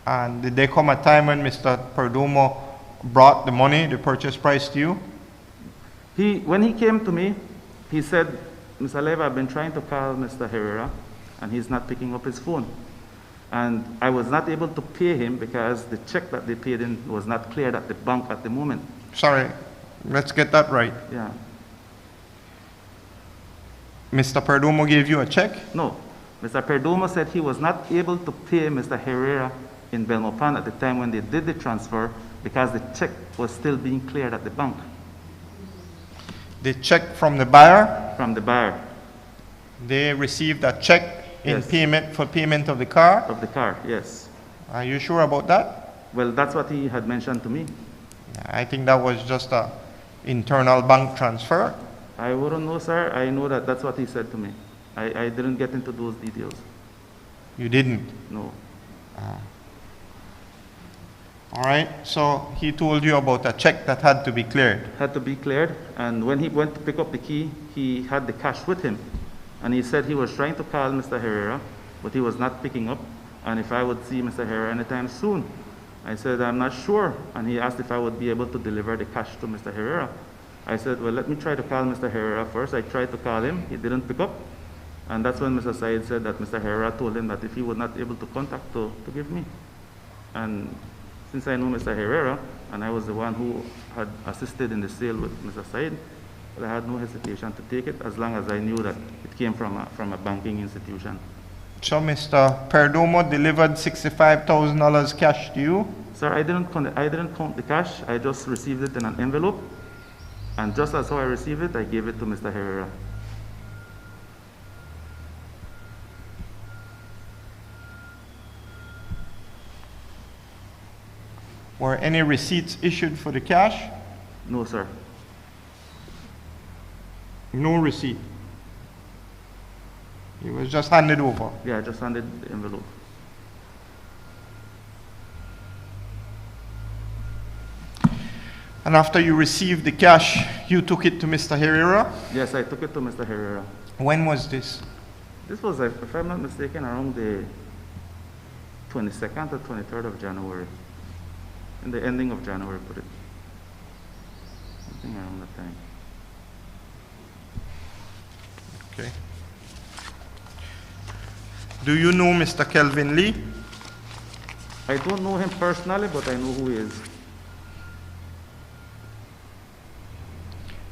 And did there come a time when Mr. Perdomo brought the money, the purchase price to you? When he came to me, he said, Mr. Leva, I've been trying to call Mr. Herrera, and he's not picking up his phone. And I was not able to pay him because the check that they paid in was not cleared at the bank at the moment. Sorry, let's get that right. Yeah. Mr. Perdomo gave you a check? No. Mr. Perdomo said he was not able to pay Mr. Herrera in Belmopan at the time when they did the transfer because the check was still being cleared at the bank. The check from the buyer? From the buyer. They received a check in Yes. payment for payment of the car? Of the car, yes. Are you sure about that? Well, that's what he had mentioned to me. I think that was just a internal bank transfer. I wouldn't know, sir. I know that that's what he said to me. I didn't get into those details. You didn't? No. All right, so he told you about a check that had to be cleared. Had to be cleared, and when he went to pick up the key, he had the cash with him. And he said he was trying to call Mr. Herrera, but he was not picking up, and if I would see Mr. Herrera anytime soon. I said, I'm not sure, and he asked if I would be able to deliver the cash to Mr. Herrera. I said, well, let me try to call Mr. Herrera first. I tried to call him, he didn't pick up, and that's when Mr. Said said that Mr. Herrera told him that if he was not able to contact, to give me. And since I know Mr. Herrera, and I was the one who had assisted in the sale with Mr. Said, But I had no hesitation to take it as long as I knew that it came from a banking institution. So Mr. Perdomo delivered $65,000 cash to you? Sir, I didn't count the cash. I just received it in an envelope. And just as how I received it, I gave it to Mr. Herrera. Were any receipts issued for the cash? No, sir. No receipt. It was just handed over. Yeah, I just handed the envelope. And after you received the cash, you took it to Mr. Herrera? Yes, I took it to Mr. Herrera. When was this? This was, if I'm not mistaken, around the 22nd or 23rd of January. In the ending of January, put it. Something around that time. Okay. Do you know Mr. Kelvin Lee? I don't know him personally, but I know who he is.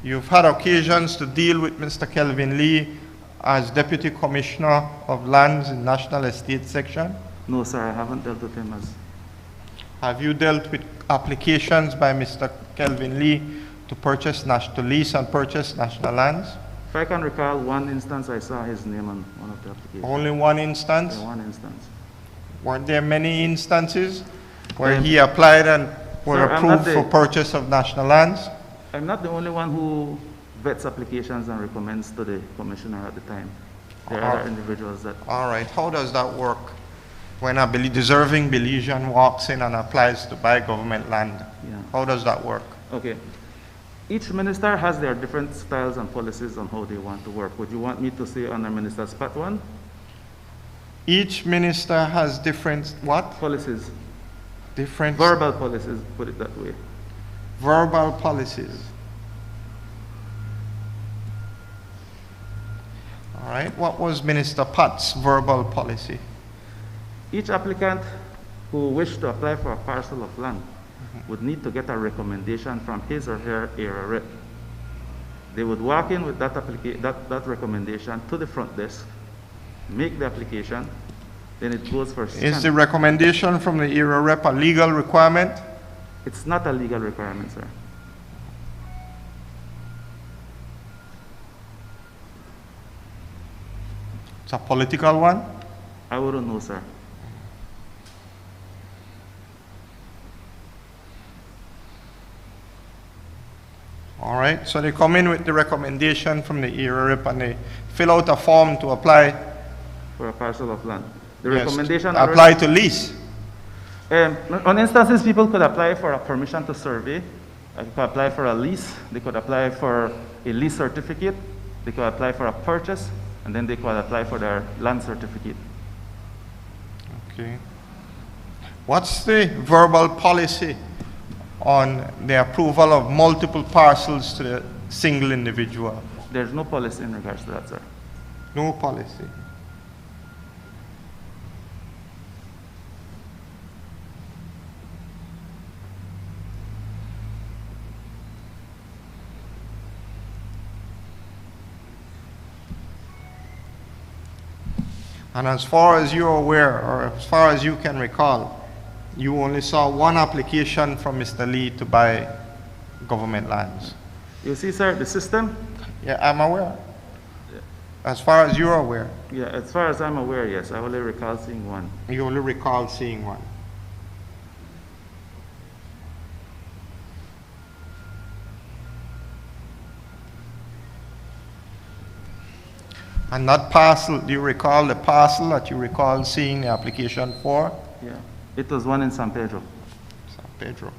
You've had occasions to deal with Mr. Kelvin Lee as Deputy Commissioner of Lands in National Estate Section? No, sir, I haven't dealt with him as. Have you dealt with applications by Mr. Kelvin Lee to lease and purchase national lands? If I can recall one instance, I saw his name on one of the applications. Only one instance? Yeah, one instance. Weren't there many instances where he applied and were Sir, approved for purchase of national lands? I'm not the only one who vets applications and recommends to the commissioner at the time. There are other individuals that. All right, how does that work when a deserving Belizean walks in and applies to buy government land? Yeah. How does that work? Okay. Each minister has their different styles and policies on how they want to work. Would you want me to say under Minister Spat one? Each minister has different what? Policies. Different Verbal policies, put it that way. verbal policies. All right, what was Minister Pat's verbal policy? Each applicant who wished to apply for a parcel of land would need to get a recommendation from his or her area rep. They would walk in with that recommendation to the front desk, make the application, then it goes for scan. Is the recommendation from the area rep a legal requirement? It's not a legal requirement, sir. It's a political one? I wouldn't know, sir. All right, so they come in with the recommendation from the area rep and they fill out a form to apply. For a parcel of land. The Yes, recommendation. apply to lease. On instances, people could apply for a permission to survey. They could apply for a lease. They could apply for a lease certificate. They could apply for a purchase, and then they could apply for their land certificate. Okay. What's the verbal policy on the approval of multiple parcels to the single individual? There's no policy in regards to that, sir. No policy. And as far as you're aware, or as far as you can recall, you only saw one application from Mr. Lee to buy government lands. You see, sir, the system? Yeah, I'm aware. As far as you're aware, Yeah, as far as I'm aware, yes. I only recall seeing one. you only recall seeing one. And that parcel, do you recall the parcel that you recall seeing the application for? Yeah. It was one in San Pedro. San Pedro.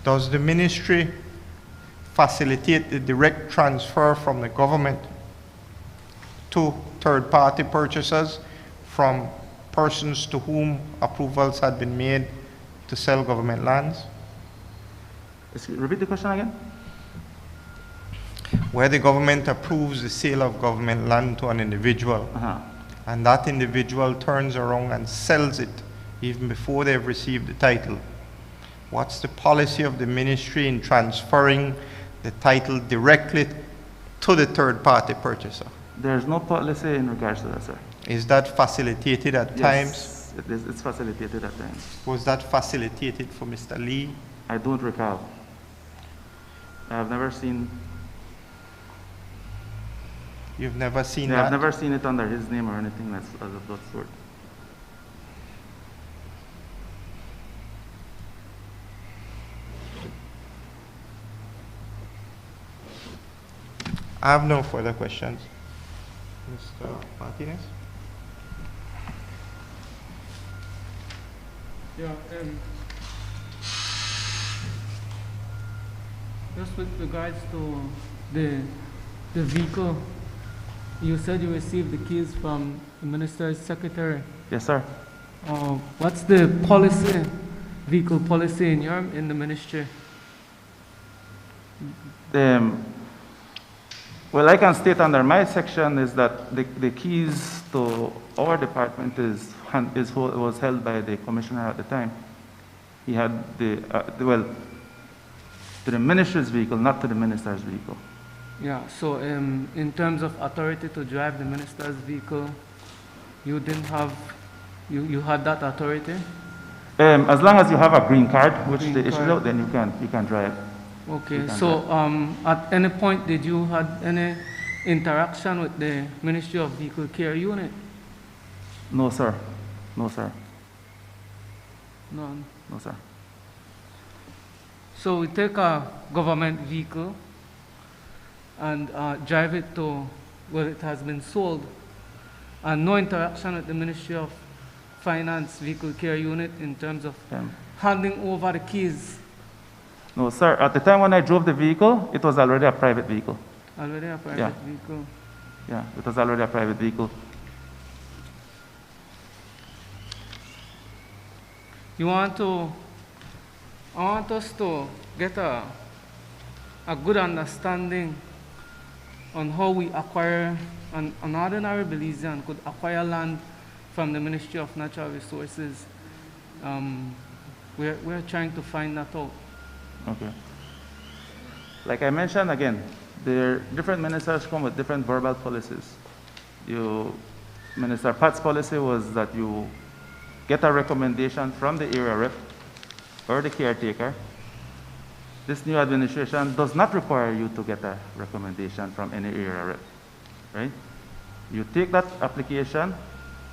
Does the ministry facilitate the direct transfer from the government to third-party purchasers from persons to whom approvals had been made to sell government lands? Repeat the question again? Where the government approves the sale of government land to an individual, and that individual turns around and sells it even before they've received the title, what's the policy of the ministry in transferring the title directly to the third-party purchaser? There's no policy in regards to that, sir. Is that facilitated at times? Yes, it is, it's facilitated at times. Was that facilitated for Mr. Lee? I don't recall. I have never seen. You've never seen Yeah, that? I've never seen it under his name or anything that's of that sort. I have no further questions. Mr. Martinez? Yeah, just with regards to the vehicle, you said you received the keys from the minister's secretary. Yes, sir. What's the policy, vehicle policy in the ministry? Well, I can state under my section is that the keys to our department was held by the commissioner at the time. He had to the minister's vehicle, not to the minister's vehicle. Yeah, so in terms of authority to drive the minister's vehicle, you didn't have, you had that authority? As long as you have a green card, which Green they issued card. out, then you can drive. Okay, so at any point did you had any interaction with the Ministry of Vehicle Care Unit? No, sir. No, sir. None. No, sir. So we take a government vehicle and drive it to where it has been sold, and no interaction with the Ministry of Finance Vehicle Care Unit in terms of handing over the keys. No, sir. At the time when I drove the vehicle, it was already a private vehicle. Already a private vehicle. Yeah, it was already a private vehicle. I want us to get a good understanding on how we acquire, an ordinary Belizean could acquire land from the Ministry of Natural Resources. We're trying to find that out. Okay. Like I mentioned again, the different ministers come with different verbal policies. Minister Pat's policy was that you get a recommendation from the area rep or the caretaker. This new administration does not require you to get a recommendation from any area rep, right? You take that application,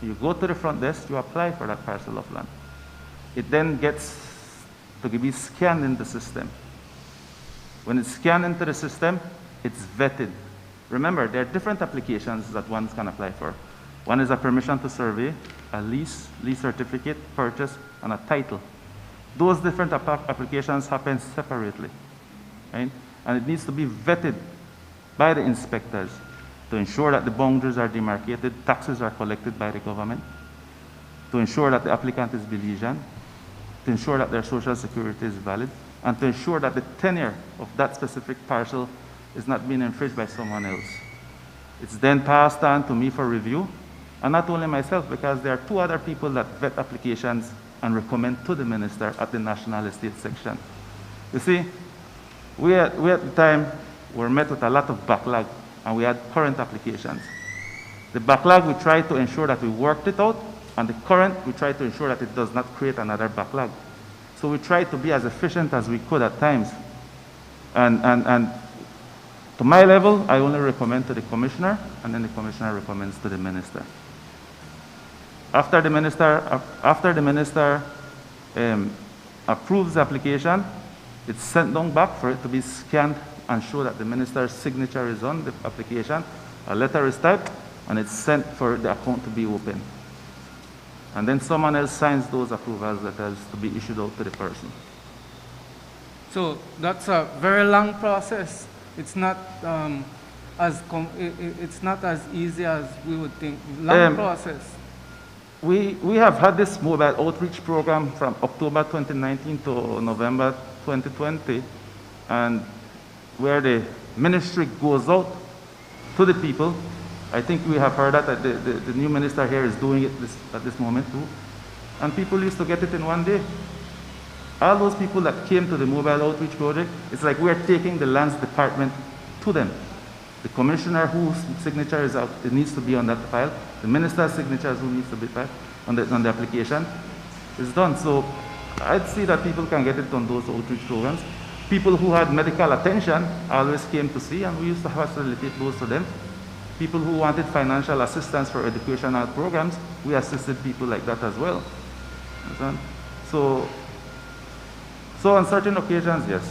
you go to the front desk, you apply for that parcel of land. It then gets to be scanned in the system. When it's scanned into the system, it's vetted. Remember, there are different applications that one can apply for. One is a permission to survey, a lease certificate, purchase, and a title. Those different applications happen separately, right? And it needs to be vetted by the inspectors to ensure that the boundaries are demarcated, taxes are collected by the government, to ensure that the applicant is Belizean, to ensure that their social security is valid, and to ensure that the tenure of that specific parcel is not being infringed by someone else. It's then passed on to me for review, and not only myself, because there are two other people that vet applications and recommend to the minister at the National Estate section. You see, we at the time were met with a lot of backlog, and we had current applications. The backlog, we tried to ensure that we worked it out, and the current, we tried to ensure that it does not create another backlog. So we tried to be as efficient as we could at times. And to my level, I only recommend to the commissioner, and then the commissioner recommends to the minister. After the minister approves the application, it's sent down back for it to be scanned and show that the minister's signature is on the application. A letter is typed, and it's sent for the account to be opened. And then someone else signs those approval letters to be issued out to the person. So that's a very long process. It's not it's not as easy as we would think. Long process. We have had this mobile outreach program from October 2019 to November 2020, and where the ministry goes out to the people I think we have heard that the new minister here is doing it at this moment too. And people used to get it in one day. All those people that came to the mobile outreach project, it's like we're taking the lands department to them. The commissioner whose signature is out, it needs to be on that file. The minister's signature who needs to be on the application is done. So I'd see that people can get it on those outreach programs. People who had medical attention always came to see, and we used to facilitate those to them. People who wanted financial assistance for educational programs, we assisted people like that as well. Understand? So on certain occasions, yes.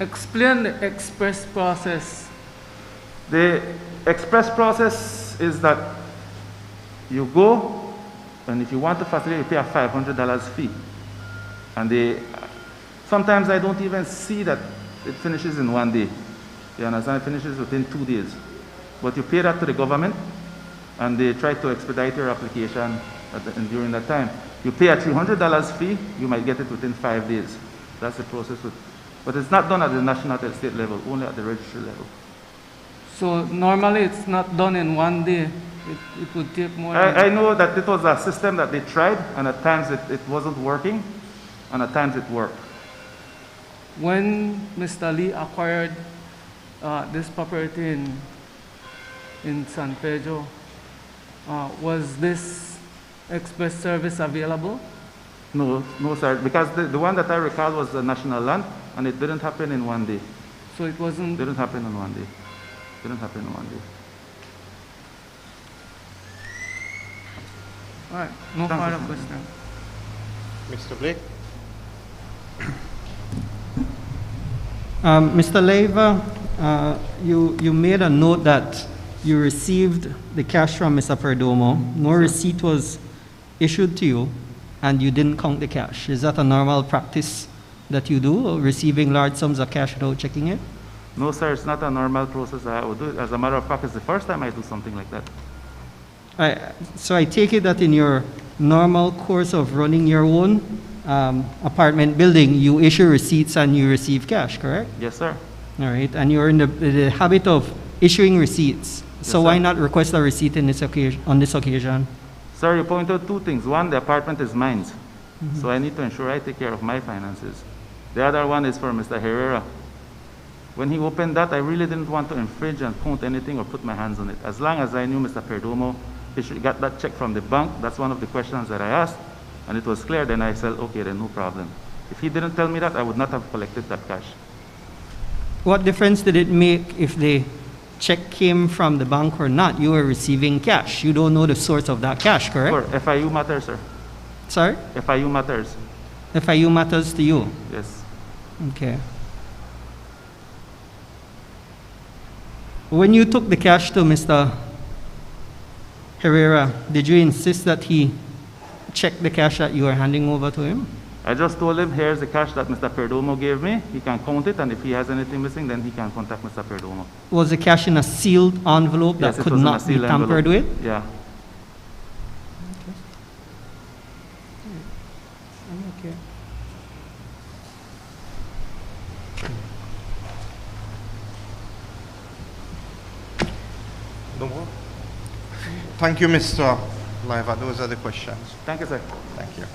Explain the express process. The express process is that you go, and if you want to facilitate, you pay a $500 fee. And sometimes I don't even see that it finishes in one day. You understand? It finishes within 2 days. But you pay that to the government, and they try to expedite your application during that time. You pay a $300 fee, you might get it within 5 days. That's the process. But it's not done at the national state level, only at the registry level. So normally it's not done in one day. It would take more. I know that it was a system that they tried, and at times it wasn't working, and at times it worked. When Mr. Lee acquired this property in San Pedro, was this express service available? No, sir, because the one that I recall was the national land, and it didn't happen in one day. So it wasn't. Didn't happen in one day. Didn't happen in one day. All right, no further question. Mr. Blake? Mr. Leiva, you made a note that you received the cash from Mr. Perdomo. No receipt was issued to you, and you didn't count the cash. Is that a normal practice that you do, receiving large sums of cash without checking it? No, sir, it's not a normal process that I would do. As a matter of fact, it's the first time I do something like that. So I take it that in your normal course of running your own apartment building, you issue receipts and you receive cash, correct? Yes, sir. All right, and you're in the habit of issuing receipts. So Yes, why sir. not request a receipt on this occasion? Sir, you pointed out two things. One, the apartment is mine, so I need to ensure I take care of my finances. The other one is for Mr. Herrera. When he opened that, I really didn't want to infringe and count anything or put my hands on it. As long as I knew Mr. Perdomo, he should get that check from the bank. That's one of the questions that I asked, and it was clear. Then I said, okay, then no problem. If he didn't tell me that, I would not have collected that cash. What difference did it make if the check came from the bank or not? You were receiving cash. You don't know the source of that cash, correct? For FIU matters, sir. Sorry? FIU matters. FIU matters to you. Yes. Okay. When you took the cash to Mr. Herrera, did you insist that he check the cash that you were handing over to him? I just told him, here's the cash that Mr. Perdomo gave me. He can count it, and if he has anything missing, then he can contact Mr. Perdomo. Was the cash in a sealed envelope Yes, that it could was in a not be sealed tampered envelope. with? Yeah. Okay. No more? Thank you, Mr. Leiva. Those are the questions. Thank you, sir. Thank you.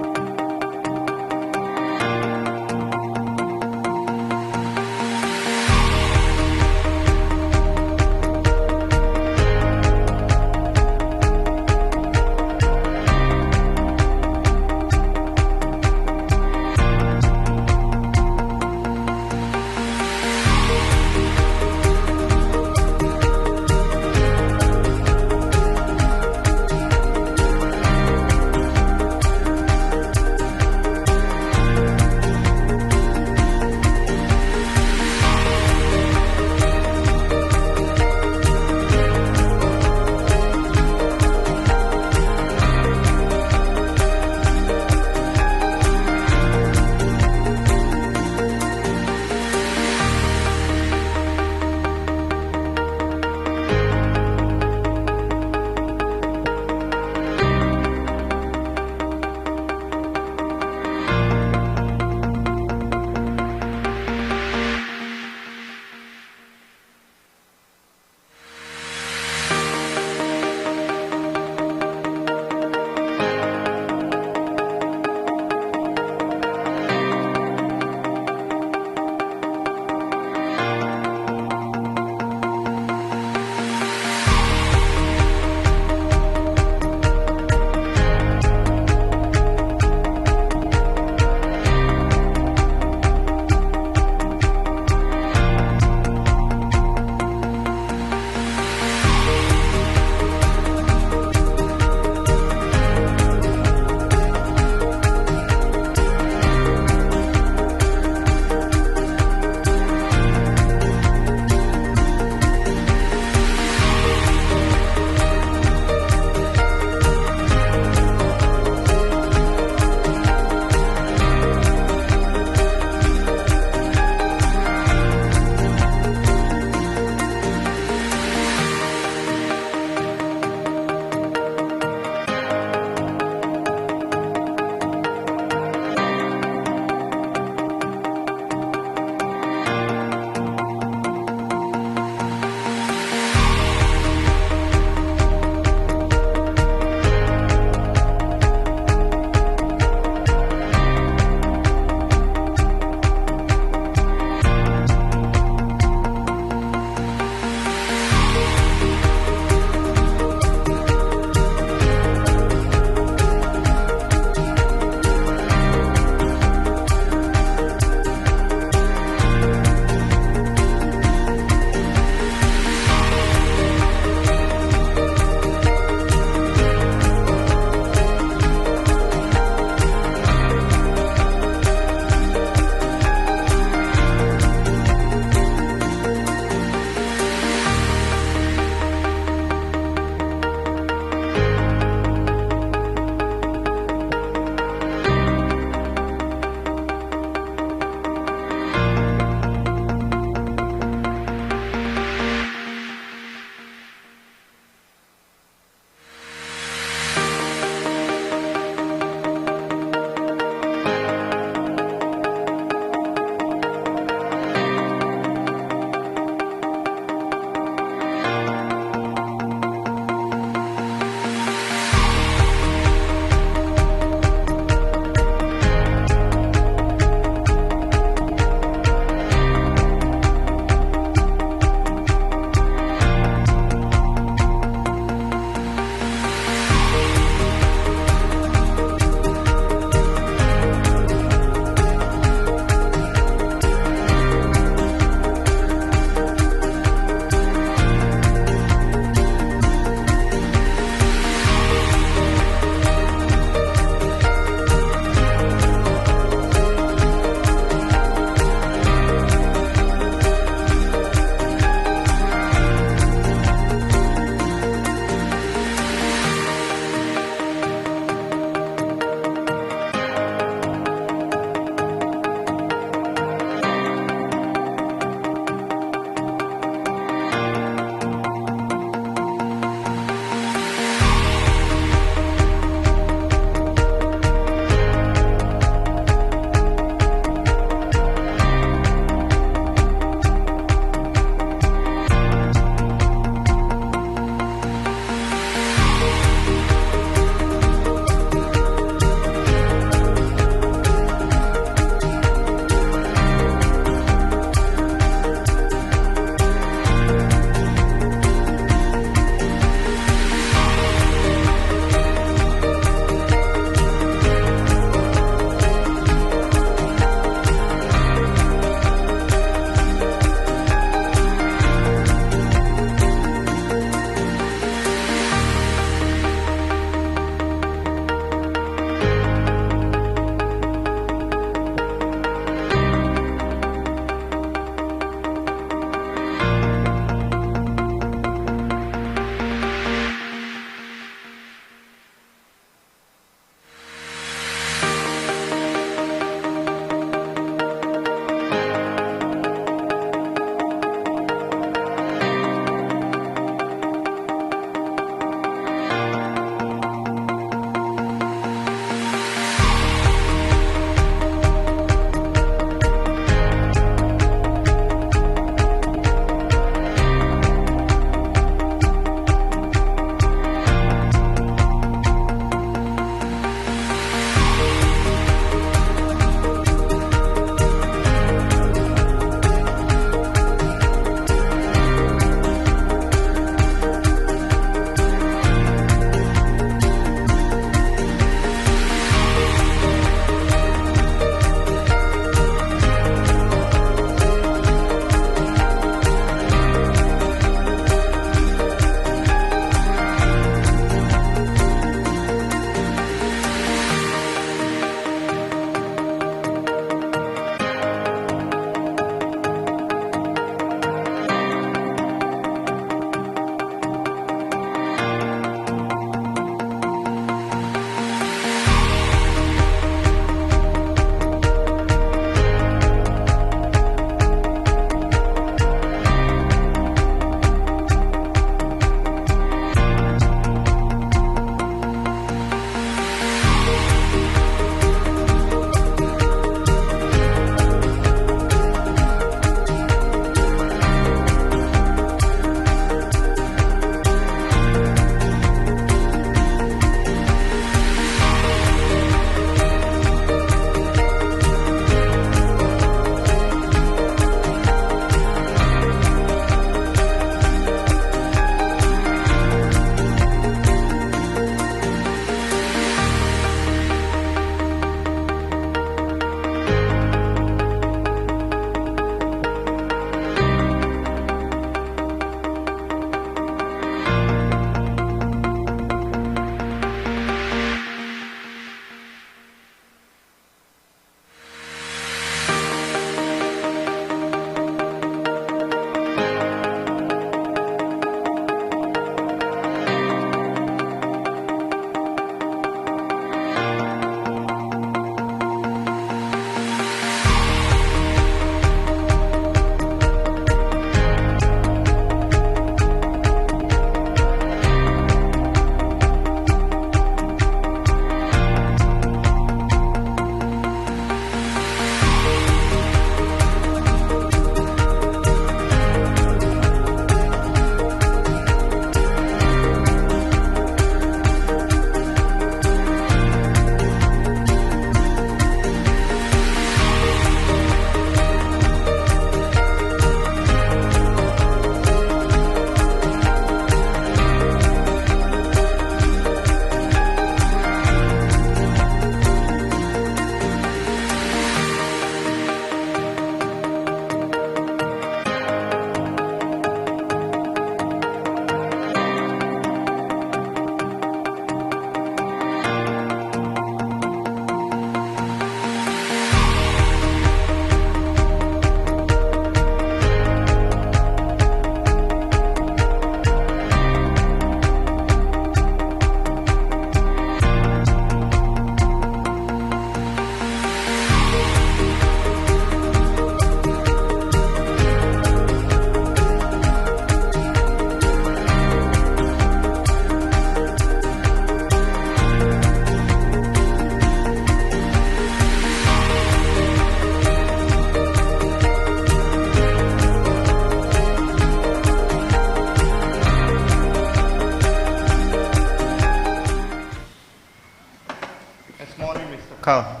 Mr. Carl.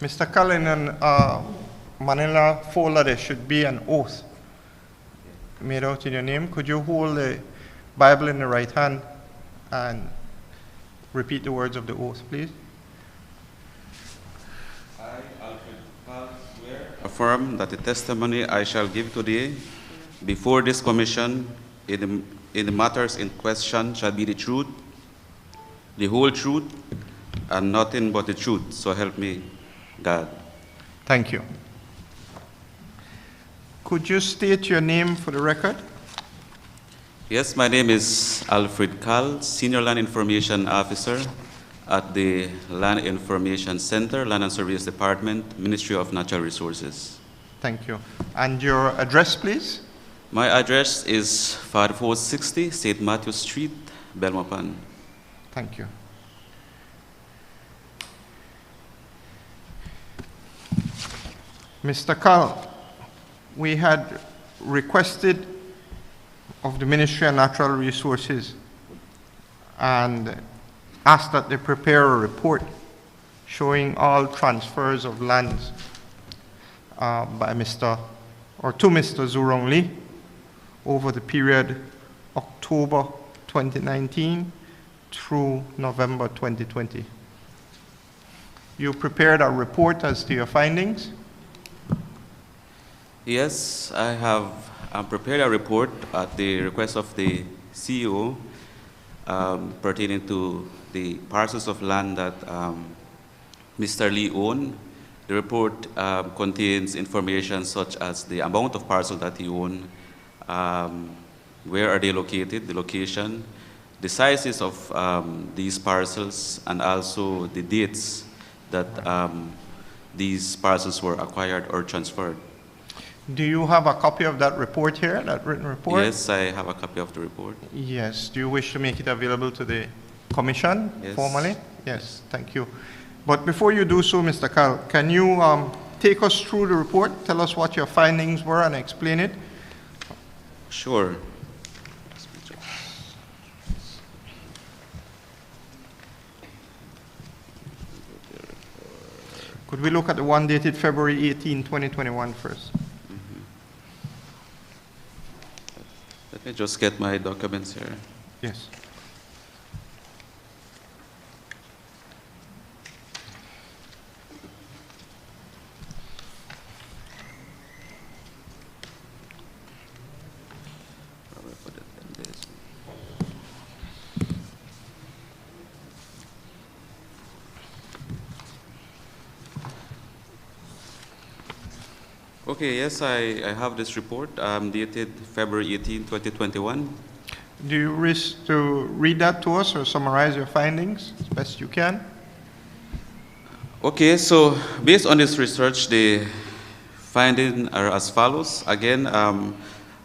Mr. Carl, in a Manila folder, there should be an oath made out in your name. Could you hold the Bible in the right hand and repeat the words of the oath, please? I, Alfred Carl, swear, affirm that the testimony I shall give today before this commission in the matters in question shall be the truth, the whole truth, and nothing but the truth. So help me God. Thank you. Could you state your name for the record? Yes, my name is Alfred Carl, Senior Land Information Officer at the Land Information Center, Land and Surveys Department, Ministry of Natural Resources. Thank you. And your address, please? My address is 5460 St. Matthew Street, Belmopan. Thank you. Mr. Carl, we had requested of the Ministry of Natural Resources and asked that they prepare a report showing all transfers of lands by Mr. or to Mr. Zurong Lee over the period October 2019 through November 2020. You prepared a report as to your findings? Yes, I have prepared a report at the request of the CEO pertaining to the parcels of land that Mr. Lee owned. The report contains information such as the amount of parcel that he owned, where are they located, the location, the sizes of these parcels, and also the dates that these parcels were acquired or transferred. Do you have a copy of that report here, that written report? Yes, I have a copy of the report. Yes. Do you wish to make it available to the Commission formally? Yes, thank you. But before you do so, Mr. Carl, can you take us through the report, tell us what your findings were and explain it? Sure. Could we look at the one dated February 18, 2021 first? Let me just get my documents here. Yes. Okay, yes, I have this report dated February 18, 2021. Do you wish to read that to us or summarize your findings as best you can? Okay, so based on this research, the findings are as follows. Again,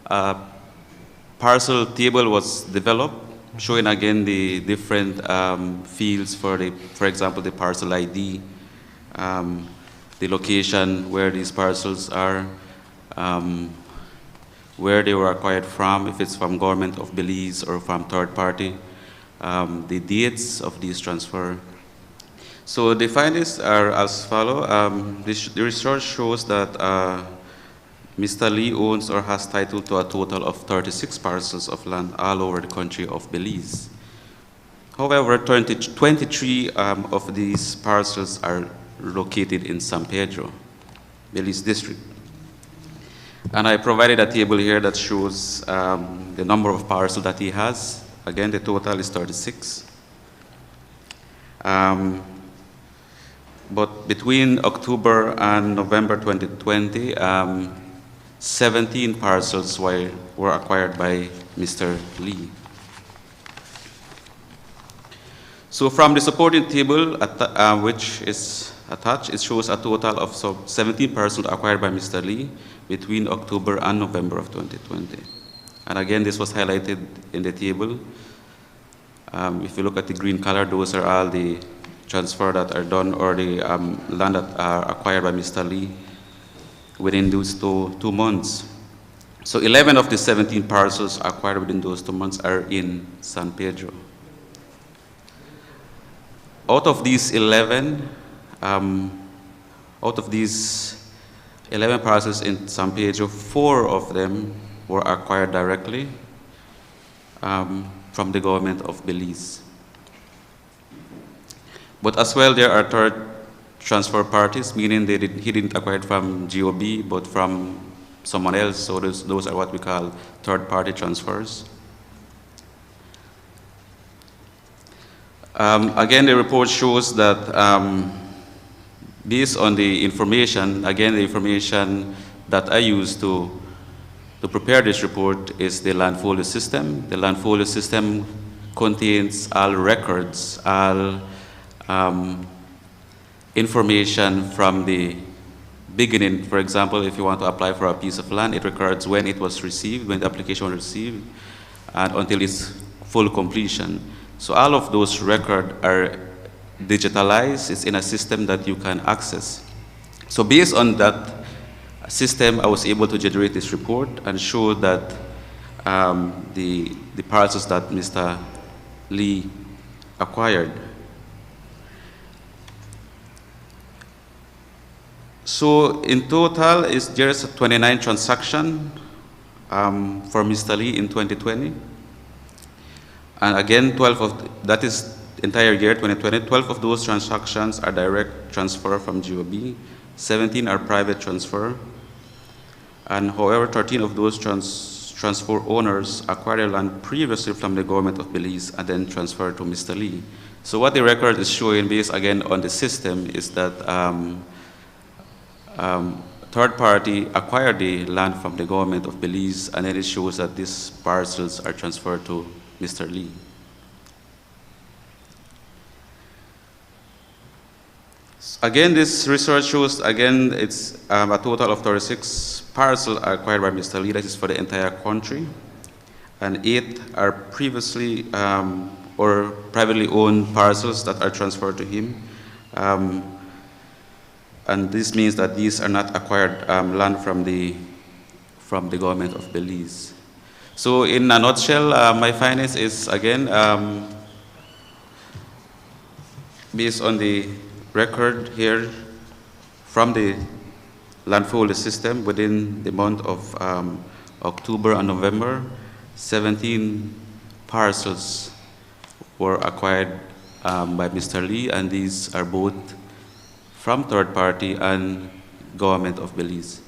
a parcel table was developed, showing again the different fields for example, the parcel ID, the location where these parcels are, where they were acquired from, if it's from government of Belize or from third party, the dates of these transfer. So the findings are as follow. The research shows that Mr. Lee owns or has title to a total of 36 parcels of land all over the country of Belize. However, 23 of these parcels are located in San Pedro, Belize district. And I provided a table here that shows the number of parcels that he has. Again, the total is 36. But between October and November 2020, 17 parcels were acquired by Mr. Lee. So from the supporting table, which is attached, it shows a total of 17 parcels acquired by Mr. Lee between October and November of 2020. And again, this was highlighted in the table. If you look at the green color, those are all the transfer that are done or the land that are acquired by Mr. Lee within those 2 months. So 11 of the 17 parcels acquired within those 2 months are in San Pedro. out of these 11, out of these 11 parcels in San Pedro, 4 of them were acquired directly from the government of Belize. But as well, there are third transfer parties, meaning he didn't acquire it from GOB, but from someone else. So those are what we call third-party transfers. Again, the report shows that based on the information, again, the information that I used to prepare this report is the land folio system. The land folio system contains all records, all information from the beginning. For example, if you want to apply for a piece of land, it records when it was received, when the application was received, and until its full completion. So all of those records are digitalized. It's in a system that you can access. So based on that system, I was able to generate this report and show that the parcels that Mr. Lee acquired. So in total, there's 29 transactions for Mr. Lee in 2020. And again, 12 of, that is entire year 2020, 12 of those transactions are direct transfer from GOB, 17 are private transfer, and however, 13 of those transfer owners acquired land previously from the government of Belize and then transferred to Mr. Lee. So what the record is showing, based again on the system, is that third party acquired the land from the government of Belize, and then it shows that these parcels are transferred to Mr. Lee. Again, this research shows, again, it's a total of 36 parcels acquired by Mr. Lee, that is for the entire country, and 8 are previously or privately owned parcels that are transferred to him. And this means that these are not acquired land from the government of Belize. So in a nutshell, my findings is, again, based on the record here from the land folio system within the month of October and November, 17 parcels were acquired by Mr. Lee, and these are both from third party and government of Belize.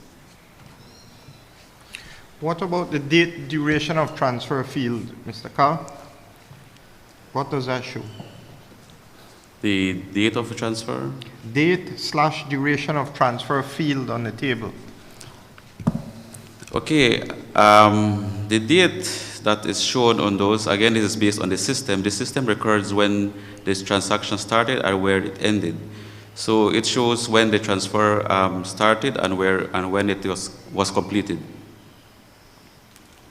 What about the date duration of transfer field, Mr. Carl? What does that show? The date of transfer? Date/duration of transfer field on the table. Okay, the date that is shown on those, again, this is based on the system. The system records when this transaction started and where it ended. So it shows when the transfer started and when it was completed.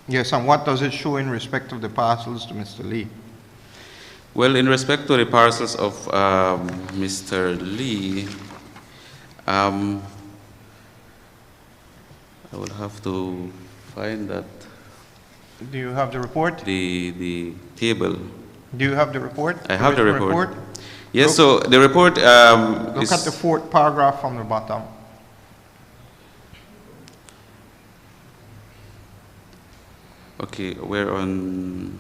Yes, and what does it show in respect of the parcels to Mr. Lee? Well, in respect to the parcels of Mr. Lee, I will have to find that. Do you have the report? The table. Do you have the report? I have the report. Yes, look, so the report look at the 4th paragraph from the bottom. Okay, we're on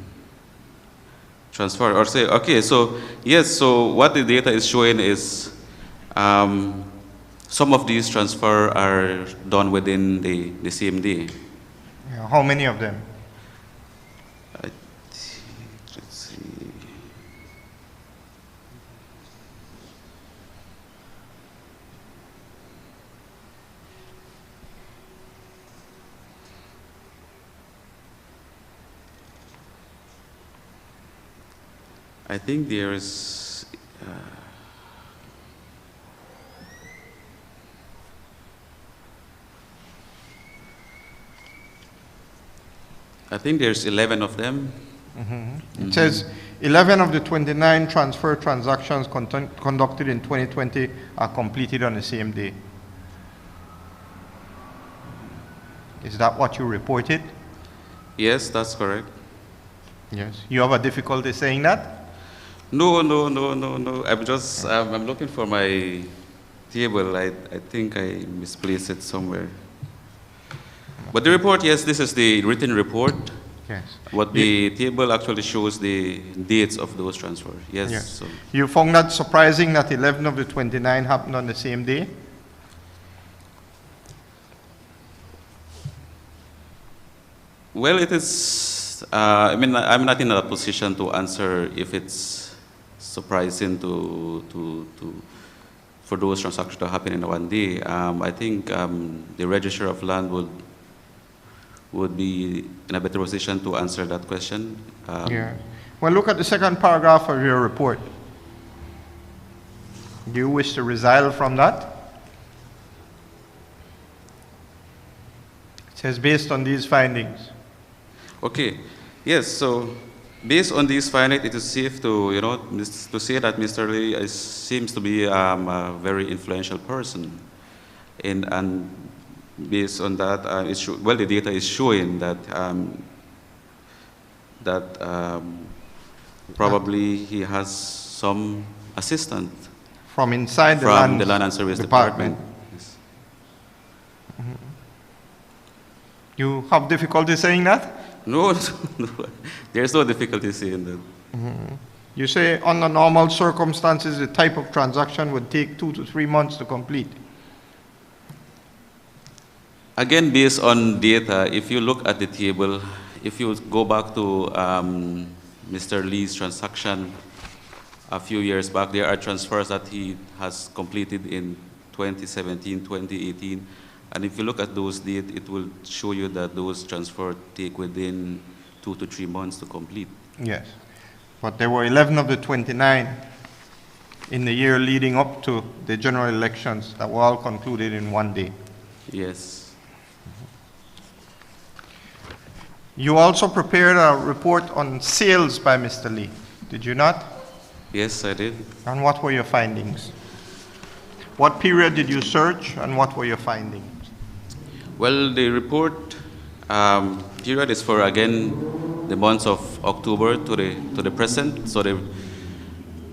transfer, or say, okay, so yes, so what the data is showing is some of these transfer are done within the same day. Yeah, how many of them? Let's see. I think there is I think there's 11 of them. It says 11 of the 29 transfer transactions conducted in 2020 are completed on the same day. Is that what you reported? Yes, that's correct. Yes. You have a difficulty saying that? No, no, no, no, no. I'm just, I'm looking for my table. I think I misplaced it somewhere. But the report, yes, this is the written report. Yes. What the table actually shows the dates of those transfers. Yes. Yes. So, You found that surprising that 11 of the 29 happened on the same day? well, it is, I mean, I'm not in a position to answer if it's surprising for those transactions to happen in one day. I think the Register of Land would be in a better position to answer that question. Yeah. Well, look at the second paragraph of your report. Do you wish to resile from that? It says, based on these findings. Okay. Yes. So, based on these findings, it is safe to to say that Mr. Lee seems to be a very influential person, and based on that, well, the data is showing that probably he has some assistant From inside the from land, the Land and Service Department. Yes. You have difficulty saying that? No, no, there's no difficulty saying that. You say under normal circumstances, the type of transaction would take 2 to 3 months to complete. Again, based on data, if you look at the table, if you go back to Mr. Lee's transaction a few years back, there are transfers that he has completed in 2017, 2018. And if you look at those dates, it will show you that those transfers take within 2 to 3 months to complete. Yes. But there were 11 of the 29 in the year leading up to the general elections that were all concluded in one day. Yes. You also prepared a report on sales by Mr. Lee, did you not? Yes, I did. And what were your findings? What period did you search and what were your findings? Well, the report period is for, again, the months of October to the present. So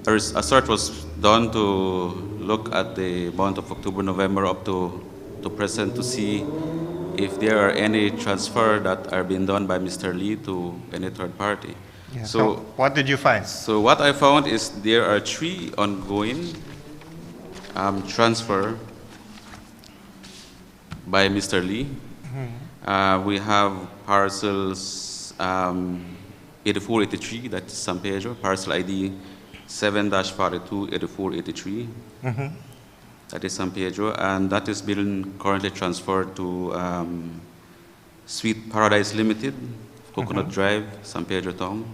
a search was done to look at the month of October, November up to present to see if there are any transfer that are being done by Mr. Lee to any third party. Yeah. So what did you find? So what I found is there are 3 ongoing transfer by Mr. Lee. We have Parcels 8483, that's San Pedro, Parcel ID 7-428483. That is San Pedro, and that is being currently transferred to Sweet Paradise Limited, Coconut Drive, San Pedro Town.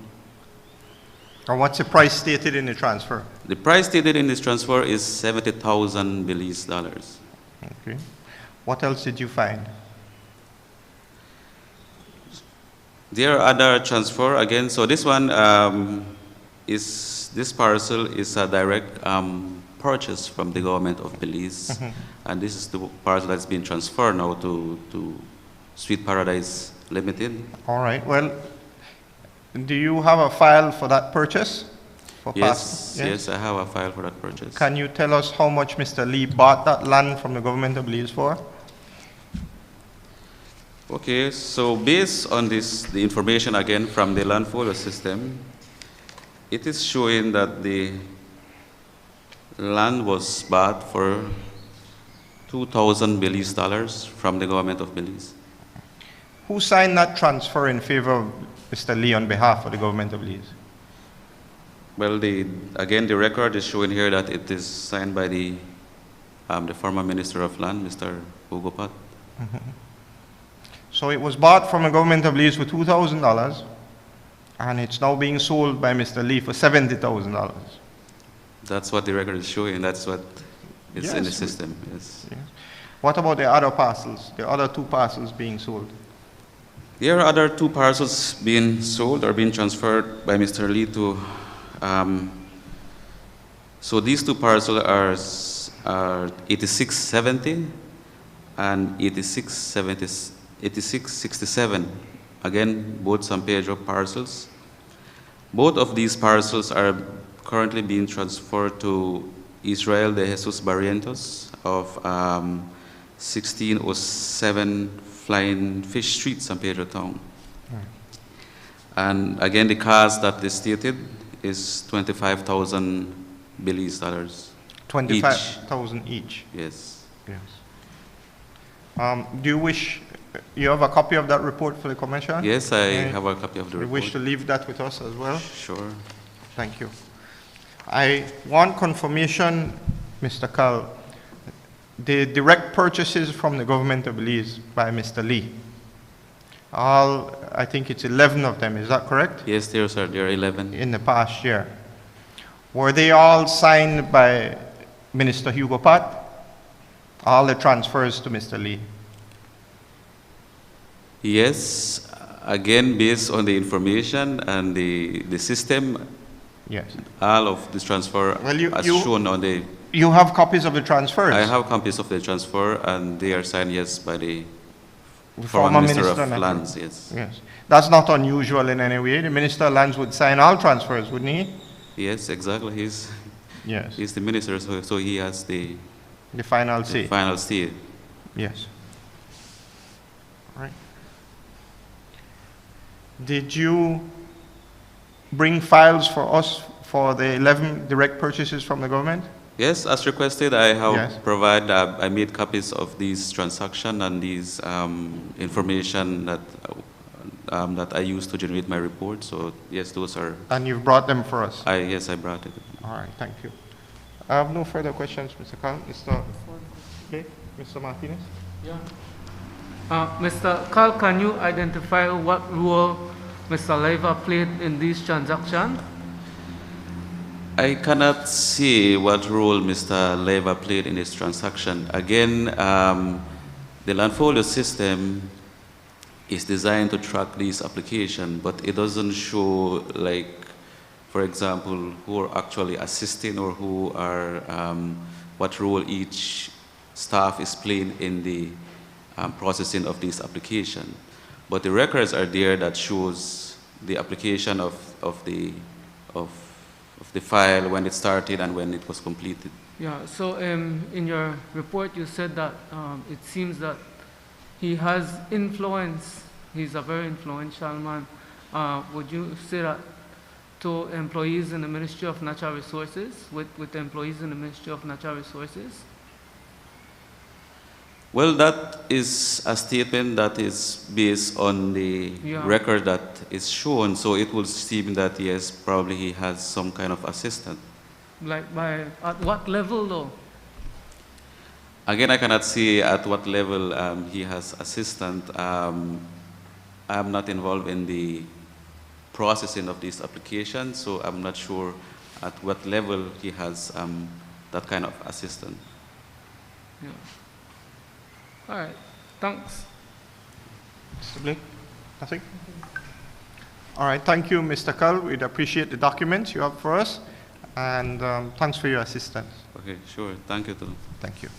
And what's the price stated in the transfer? The price stated in this transfer is 70,000 Belize dollars. Okay. What else did you find? There are other transfer again. So this one this parcel is a direct purchase from the government of Belize, and this is the parcel that's been transferred now to Sweet Paradise Limited. All right. Well, do you have a file for that purchase? For Yes, yes, I have a file for that purchase. Can you tell us how much Mr. Lee bought that land from the government of Belize for? Okay, so based on this, the information again from the land folio system, it is showing that the land was bought for 2,000 Belize dollars from the government of Belize. Who signed that transfer in favor of Mr. Lee on behalf of the government of Belize? Well, again, the record is showing here that it is signed by the former Minister of Land, Mr. Hugo. So it was bought from the government of Belize for $2,000, and it's now being sold by Mr. Lee for $70,000. That's what the record is showing. That's what is in the Yes. system. Yes. Yes. What about the other parcels, the other 2 parcels being sold? There are other 2 parcels being sold or being transferred by Mr. Lee to. So these 2 parcels are 8670 and 8667. Again, both San Pedro parcels. Both of these parcels are currently being transferred to Israel de Jesus Barrientos of 1607 Flying Fish Street, San Pedro Town. And again, the cost that they stated is $25,000 Belize dollars. 25,000 each. Yes. Yes. Do you have a copy of that report for the commission? Yes, I have a copy of the You report. wish to leave that with us as well? Sure. Thank you. I want confirmation, Mr. Carl, the direct purchases from the government of Belize by Mr. Lee. I think it's 11 of them, is that correct? Yes, there are 11. In the past year. Were they all signed by Minister Hugo Pat? All the transfers to Mr. Lee? Yes, again, based on the information and the system, Yes. all of this transfer Well, as shown on the... You have copies of the transfers? I have copies of the transfer, and they are signed, yes, by the Former Minister of Minister, Lands, yes. Yes. That's not unusual in any way. The Minister of Lands would sign all transfers, wouldn't he? Yes, exactly. Yes. He's the minister, so he has the The final say. final say. Yes. All right. Did you bring files for us for the 11 direct purchases from the government? Yes, as requested, I have Yes. I made copies of these transactions and these information that I used to generate my report. So yes, those are. And you've brought them for us? Yes, I brought it. All right, thank you. I have no further questions, Mr. Khan. Okay, Mr. Martinez? Yeah. Mr. Carl, can you identify what role Mr. Leiva played in these transactions? I cannot see what role Mr. Leiva played in this transaction. Again, the landfolio system is designed to track these applications, but it doesn't show, like, for example, who are actually assisting or who are, what role each staff is playing in the processing of this application. But the records are there that shows the application of the file, when it started and when it was completed. Yeah, so in your report you said that it seems that he has influence, he's a very influential man. Would you say that to employees in the Ministry of Natural Resources, with employees in the Ministry of Natural Resources? Well, that is a statement that is based on the record that is shown, so it will seem that, yes, probably he has some kind of assistant. Like at what level though? Again, I cannot say at what level he has assistant. I am not involved in the processing of this application, so I'm not sure at what level he has that kind of assistant. Yeah. All right, thanks. Mr. Blake? Nothing? All right, thank you, Mr. Carl. We'd appreciate the documents you have for us, and thanks for your assistance. Okay, sure. Thank you, too. Thank you.